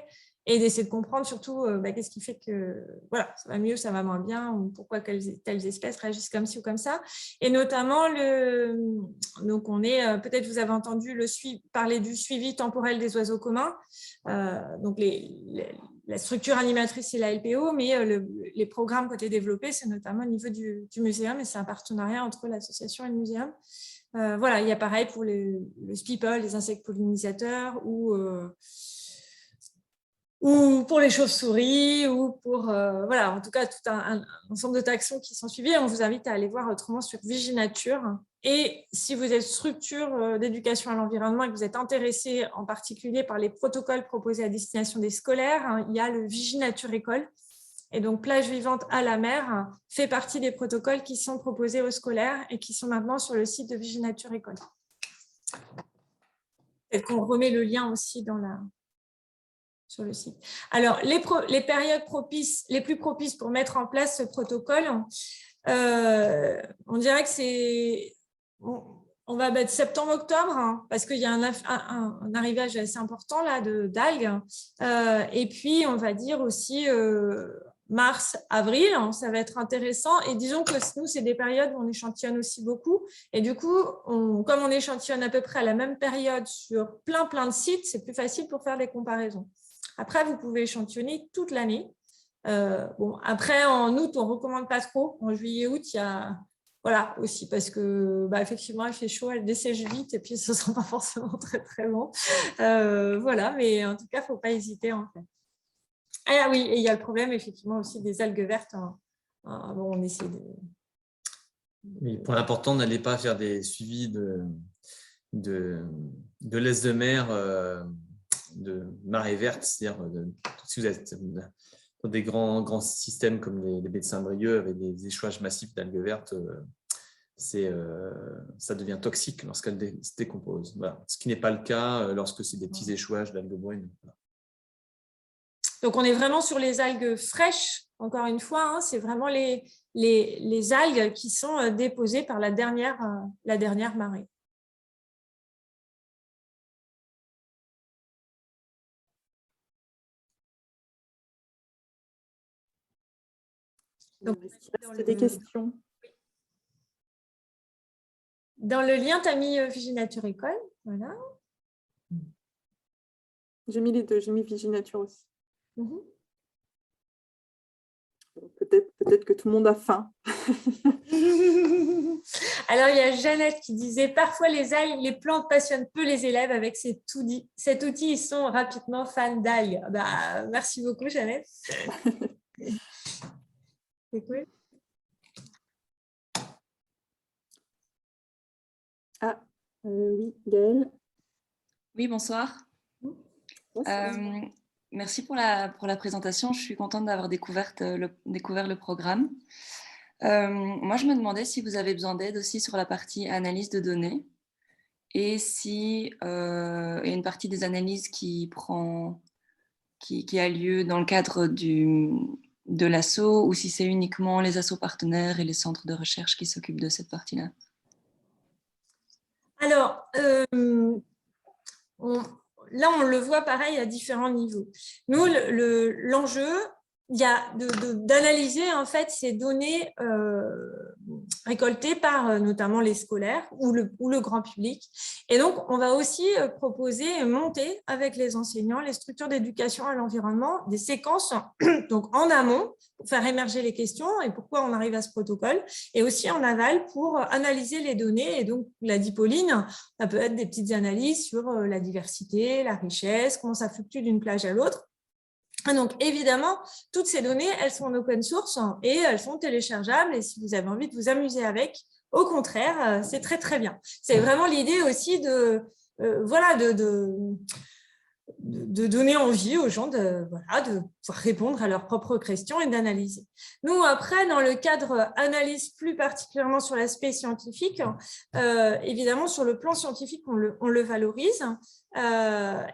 [SPEAKER 2] et d'essayer de comprendre surtout qu'est-ce qui fait que voilà, ça va mieux, ça va moins bien, ou pourquoi telles espèces réagissent comme ci ou comme ça. Et notamment, donc on est, peut-être vous avez entendu parler du suivi temporel des oiseaux communs. Donc la structure animatrice, c'est la LPO, mais les programmes qui ont été développés, c'est notamment au niveau du muséum, et c'est un partenariat entre l'association et le muséum. Voilà, il y a pareil pour le SPIPOL, les insectes pollinisateurs, ou pour les chauves-souris, ou pour, voilà, en tout cas, tout un ensemble de taxons qui sont suivis. On vous invite à aller voir autrement sur Viginature. Et si vous êtes structure d'éducation à l'environnement et que vous êtes intéressé en particulier par les protocoles proposés à destination des scolaires, il y a le Viginature École. Et donc, plage vivante à la mer fait partie des protocoles qui sont proposés aux scolaires et qui sont maintenant sur le site de Viginature École. Et qu'on remet le lien aussi sur le site. Alors, les périodes les plus propices pour mettre en place ce protocole, on dirait que c'est... On va mettre septembre-octobre, parce qu'il y a un arrivage assez important là d'algues. Et puis, on va dire aussi mars-avril, ça va être intéressant. Et disons que nous, c'est des périodes où on échantillonne aussi beaucoup. Et du coup, comme on échantillonne à peu près à la même période sur plein de sites, c'est plus facile pour faire des comparaisons. Après, vous pouvez échantillonner toute l'année. Après, en août, on ne recommande pas trop. En juillet-août, il y a... Voilà, aussi, parce que effectivement, il fait chaud, elle dessèche vite et puis ce ne sent pas forcément très, très bon. Voilà, mais en tout cas, il ne faut pas hésiter, en fait. Ah oui, et il y a le problème, effectivement, aussi des algues vertes. Bon, on essaie de...
[SPEAKER 7] Mais pour l'important, n'allez pas faire des suivis de laisse de mer, de marée verte, c'est-à-dire si vous êtes dans des grands systèmes comme les baies de Saint-Brieuc avec des échouages massifs d'algues vertes, ça devient toxique lorsqu'elles se décomposent. Voilà. Ce qui n'est pas le cas lorsque c'est des petits échouages d'algues brunes. Voilà.
[SPEAKER 2] Donc, on est vraiment sur les algues fraîches, encore une fois, c'est vraiment les algues qui sont déposées par la dernière marée.
[SPEAKER 1] Donc, il reste des questions.
[SPEAKER 2] Dans le lien, tu as mis Viginature École. Voilà.
[SPEAKER 1] J'ai mis les deux, j'ai mis Viginature aussi.
[SPEAKER 2] Mm-hmm.
[SPEAKER 1] Peut-être que tout le monde a faim.
[SPEAKER 2] Alors, il y a Jeannette qui disait « Parfois, les plantes passionnent peu les élèves avec cet outil. Ils sont rapidement fans d'algues. » Merci beaucoup, Jeannette. C'est cool.
[SPEAKER 1] Oui, Gaëlle.
[SPEAKER 9] Oui, bonsoir.
[SPEAKER 1] Bonsoir.
[SPEAKER 9] Merci pour la présentation. Je suis contente d'avoir découvert le programme. Moi, je me demandais si vous avez besoin d'aide aussi sur la partie analyse de données et si il y a une partie des analyses qui a lieu dans le cadre de l'asso ou si c'est uniquement les assos partenaires et les centres de recherche qui s'occupent de cette partie-là.
[SPEAKER 2] Alors, là, on le voit pareil à différents niveaux. Nous, l'enjeu, il y a d'analyser en fait ces données récoltés par notamment les scolaires ou le grand public. Et donc, on va aussi proposer et monter avec les enseignants les structures d'éducation à l'environnement, des séquences donc en amont pour faire émerger les questions et pourquoi on arrive à ce protocole, et aussi en aval pour analyser les données. Et donc, l'a dit Pauline, ça peut être des petites analyses sur la diversité, la richesse, comment ça fluctue d'une plage à l'autre. Donc, évidemment, toutes ces données, elles sont en open source et elles sont téléchargeables. Et si vous avez envie de vous amuser avec, au contraire, c'est très, très bien. C'est vraiment l'idée aussi de donner envie aux gens de pouvoir répondre à leurs propres questions et d'analyser. Nous, après, dans le cadre analyse plus particulièrement sur l'aspect scientifique, évidemment, sur le plan scientifique, on le valorise.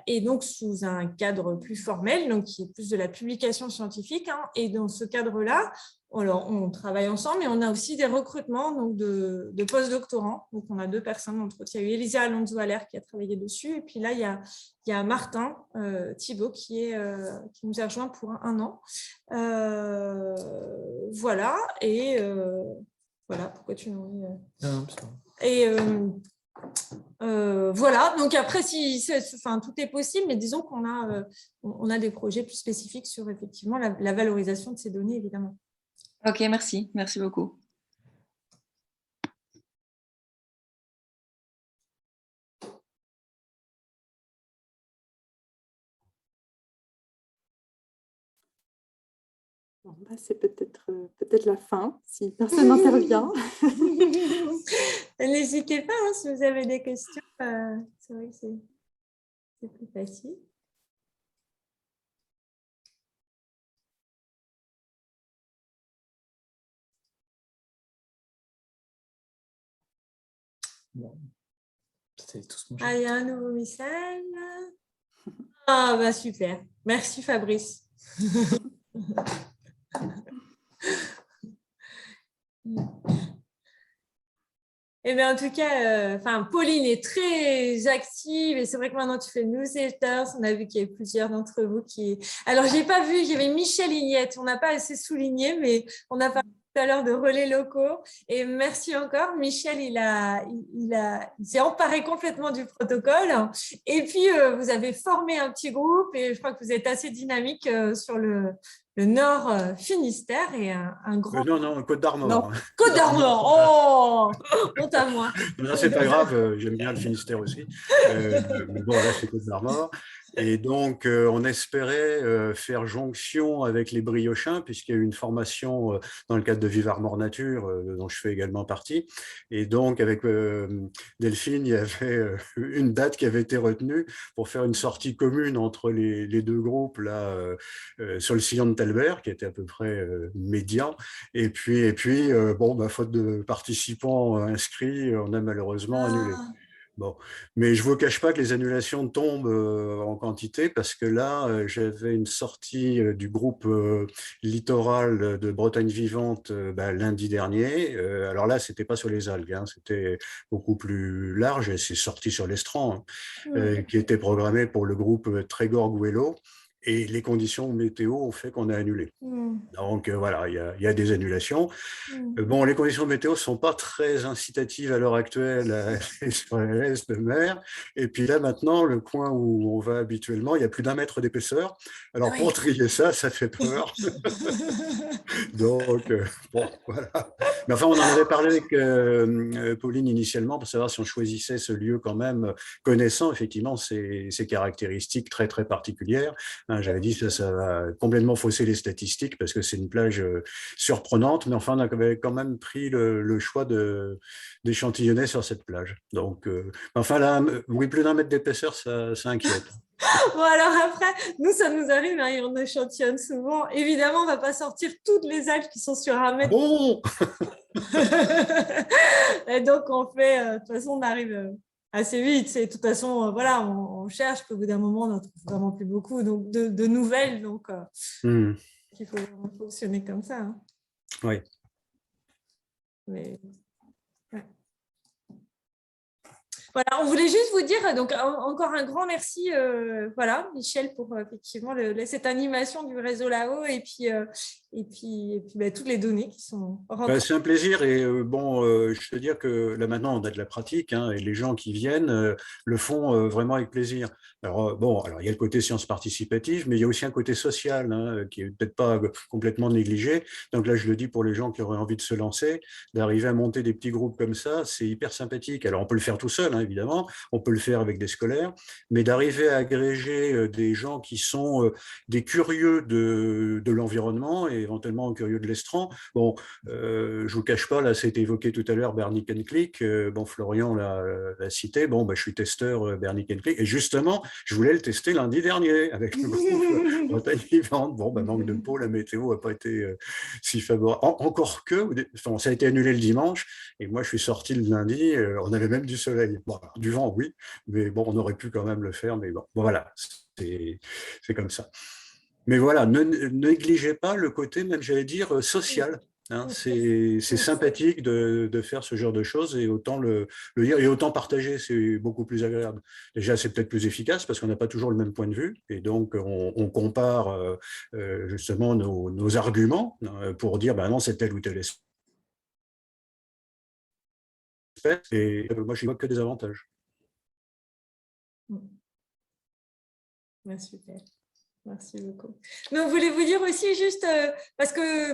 [SPEAKER 2] Et donc sous un cadre plus formel, donc qui est plus de la publication scientifique. Et dans ce cadre-là, on travaille ensemble, et on a aussi des recrutements donc de post-doctorants. Donc on a 2 personnes entre autres. Il y a eu Elisa Alonso-Aller qui a travaillé dessus, et puis là il y a Martin Thibault qui nous a rejoint pour 1 an. Voilà, et voilà pourquoi tu nous voilà, donc après, tout est possible, mais disons qu'on a des projets plus spécifiques sur effectivement la valorisation de ces données, évidemment.
[SPEAKER 9] Ok, merci. Merci beaucoup.
[SPEAKER 1] Bon, c'est peut-être la fin, si personne n'intervient.
[SPEAKER 2] N'hésitez pas, si vous avez des questions. C'est vrai que c'est plus facile.
[SPEAKER 7] Bon.
[SPEAKER 2] Il y a un nouveau message. Ah, bah super. Merci Fabrice. Eh bien, en tout cas, Pauline est très active, et c'est vrai que maintenant tu fais newsletters. On a vu qu'il y avait plusieurs d'entre vous qui… Alors, je n'ai pas vu, il y avait Michel Ignette. On n'a pas assez souligné, mais on a parlé tout à l'heure de relais locaux. Et merci encore. Michel, il s'est emparé complètement du protocole. Et puis, vous avez formé un petit groupe, et je crois que vous êtes assez dynamique sur le Nord Finistère, et un grand…
[SPEAKER 6] Non, Côte d'Armor.
[SPEAKER 2] Côte d'Armor, honte à moi.
[SPEAKER 6] Non, c'est pas grave, j'aime bien le Finistère aussi. Mais bon, là, c'est Côte d'Armor. Et donc, on espérait faire jonction avec les Briochins, puisqu'il y a eu une formation dans le cadre de Vive Armor Nature, dont je fais également partie. Et donc, avec Delphine, il y avait une date qui avait été retenue pour faire une sortie commune entre les 2 groupes là, sur le sillon de Talbert, qui était à peu près médian. Et puis faute de participants inscrits, on a malheureusement annulé. Bon, mais je ne vous cache pas que les annulations tombent en quantité, parce que là, j'avais une sortie du groupe littoral de Bretagne Vivante lundi dernier. Alors là, ce n'était pas sur les algues, c'était beaucoup plus large, et c'est sorti sur l'Estran, qui était programmé pour le groupe Trégor-Gouello. Et les conditions météo ont fait qu'on a annulé. Donc voilà, il y a des annulations. Bon, les conditions météo ne sont pas très incitatives à l'heure actuelle sur l'est de mer. Et puis là, maintenant, le coin où on va habituellement, il y a plus d'1 mètre d'épaisseur. Alors, pour trier ça fait peur. Donc, bon, voilà. Mais enfin, on en avait parlé avec Pauline initialement pour savoir si on choisissait ce lieu quand même, connaissant effectivement ses caractéristiques très, très particulières. J'avais dit que ça va complètement fausser les statistiques, parce que c'est une plage surprenante, mais enfin, on avait quand même pris le choix d'échantillonner sur cette plage. Donc, enfin, là, oui, plus d'1 mètre d'épaisseur, ça inquiète.
[SPEAKER 2] Bon, alors après, nous, ça nous arrive, et on échantillonne souvent. Évidemment, on ne va pas sortir toutes les algues qui sont sur 1 mètre.
[SPEAKER 6] Bon.
[SPEAKER 2] Et donc, on fait… de toute façon, on arrive assez vite. De toute façon, voilà, on cherche, qu'au bout d'un moment, on n'en trouve vraiment plus beaucoup donc, de nouvelles. Donc, il faut fonctionner comme ça.
[SPEAKER 6] Oui.
[SPEAKER 2] Mais… Voilà, on voulait juste vous dire, donc encore un grand merci, voilà, Michel, pour effectivement cette animation du réseau là-haut, et bah, toutes les données qui sont rentrées.
[SPEAKER 6] C'est un plaisir et je peux dire que là maintenant on a de la pratique hein, et les gens qui viennent le font vraiment avec plaisir. Alors il y a le côté sciences participatives, mais il y a aussi un côté social hein, qui est peut-être pas complètement négligé. Donc là je le dis pour les gens qui auraient envie de se lancer, d'arriver à monter des petits groupes comme ça, c'est hyper sympathique. Alors on peut le faire tout seul hein, évidemment, on peut le faire avec des scolaires, mais d'arriver à agréger des gens qui sont des curieux de l'environnement et éventuellement curieux de l'estran. Bon, je vous cache pas, là, c'était évoqué tout à l'heure Bernie Click. Florian l'a cité. Je suis testeur Bernie Click. Et justement, je voulais le tester lundi dernier avec le groupe Bretagne Vivante. Manque de peau, la météo n'a pas été si favorable. Encore que, ça a été annulé le dimanche. Et moi, je suis sorti le lundi. On avait même du soleil. Du vent, oui. Mais on aurait pu quand même le faire. Mais voilà, c'est comme ça. Mais voilà, ne négligez pas le côté, même j'allais dire, social. Hein, c'est sympathique de faire ce genre de choses et autant le dire et autant partager, c'est beaucoup plus agréable. Déjà, c'est peut-être plus efficace parce qu'on n'a pas toujours le même point de vue et donc on compare justement nos arguments pour dire non, c'est telle ou telle espèce et moi, je ne vois que des avantages.
[SPEAKER 2] Super. Merci beaucoup. Mais on voulait vous dire aussi juste parce que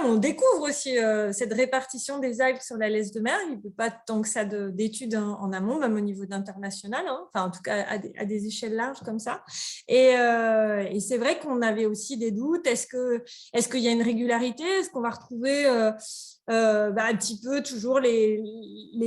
[SPEAKER 2] on découvre aussi cette répartition des algues sur la laisse de mer. Il n'y a pas tant que ça d'études en amont, même au niveau d'international, hein. Enfin en tout cas à des échelles larges comme ça. Et c'est vrai qu'on avait aussi des doutes. Est-ce qu'il y a une régularité? Est-ce qu'on va retrouver un petit peu toujours les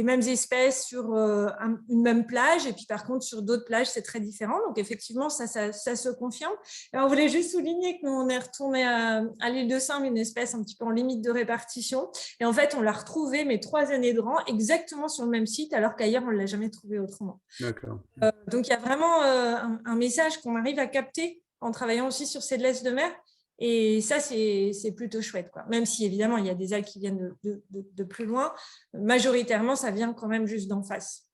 [SPEAKER 2] mêmes espèces sur une même plage et puis par contre sur d'autres plages c'est très différent, donc effectivement ça se confirme. Et on voulait juste souligner que nous on est retourné à l'île de Saint, une espèce un petit peu en limite de répartition et en fait on l'a retrouvée mais 3 années de rang exactement sur le même site alors qu'ailleurs on ne l'a jamais trouvé autrement.
[SPEAKER 6] D'accord.
[SPEAKER 2] Donc il y a vraiment un message qu'on arrive à capter en travaillant aussi sur ces laisses de mer. Et ça, c'est plutôt chouette, quoi. Même si, évidemment, il y a des algues qui viennent de plus loin, majoritairement, ça vient quand même juste d'en face.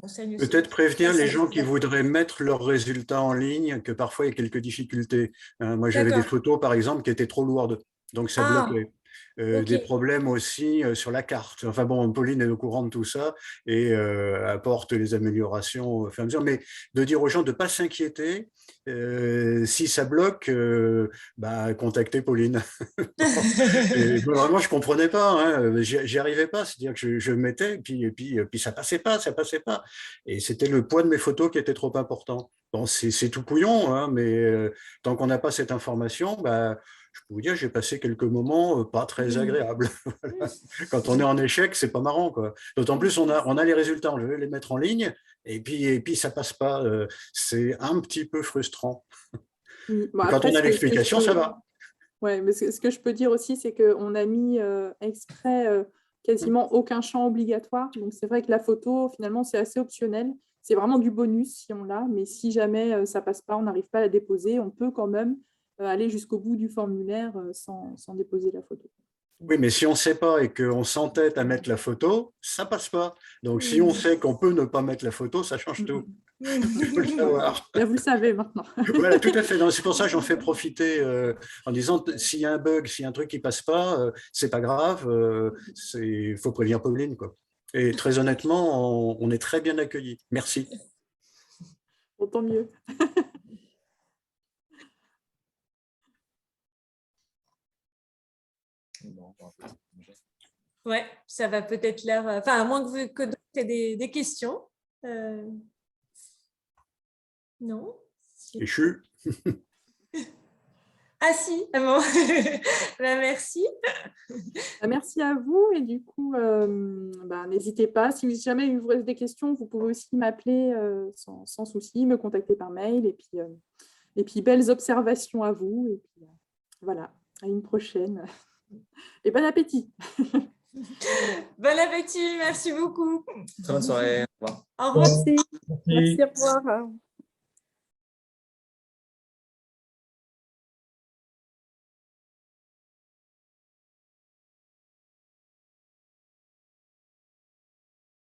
[SPEAKER 6] Peut-être prévenir les gens qui voudraient mettre leurs résultats en ligne, que parfois, il y a quelques difficultés. Moi, j'avais des photos, par exemple, qui étaient trop lourdes, donc ça bloquait. Des problèmes aussi sur la carte. Enfin Pauline est au courant de tout ça et apporte les améliorations au fur et à mesure. Mais de dire aux gens de ne pas s'inquiéter, si ça bloque, contactez Pauline. Et, vraiment, je ne comprenais pas, hein, j'y arrivais pas. C'est-à-dire que je mettais et puis ça passait pas. Et c'était le poids de mes photos qui était trop important. C'est tout couillon, hein, mais tant qu'on n'a pas cette information, je peux vous dire, j'ai passé quelques moments pas très agréables. Voilà. Quand on est en échec, c'est pas marrant, quoi. D'autant plus, on a les résultats, je vais les mettre en ligne, et puis ça passe pas. C'est un petit peu frustrant. Quand on a l'explication, ça va.
[SPEAKER 1] Oui, mais ce que je peux dire aussi, c'est qu'on a mis exprès quasiment aucun champ obligatoire. Donc, c'est vrai que la photo, finalement, c'est assez optionnel. C'est vraiment du bonus si on l'a, mais si jamais ça passe pas, on n'arrive pas à la déposer, on peut quand même aller jusqu'au bout du formulaire sans déposer la photo.
[SPEAKER 6] Oui, mais si on ne sait pas et qu'on s'entête à mettre la photo, ça ne passe pas. Donc, si on sait qu'on peut ne pas mettre la photo, ça change tout. Il faut le savoir.
[SPEAKER 1] Là, vous le savez maintenant.
[SPEAKER 6] Voilà, tout à fait. C'est pour ça que j'en fais profiter en disant, s'il y a un bug, s'il y a un truc qui ne passe pas, ce n'est pas grave, il faut prévenir Pauline, quoi. Et très honnêtement, on est très bien accueillis. Merci.
[SPEAKER 1] Bon, tant mieux.
[SPEAKER 2] Ouais, ça va peut-être l'air. Enfin, à moins que d'autres aient des questions. Non.
[SPEAKER 6] Échu.
[SPEAKER 2] Ah si, bon. Merci.
[SPEAKER 1] Merci à vous et du coup, n'hésitez pas. Si jamais il vous reste des questions, vous pouvez aussi m'appeler sans souci, me contacter par mail et puis belles observations à vous. Et puis voilà, à une prochaine. Et bon appétit.
[SPEAKER 2] Bon appétit, merci beaucoup.
[SPEAKER 7] Très bonne soirée. Au revoir.
[SPEAKER 2] Au revoir.
[SPEAKER 8] Merci, au revoir.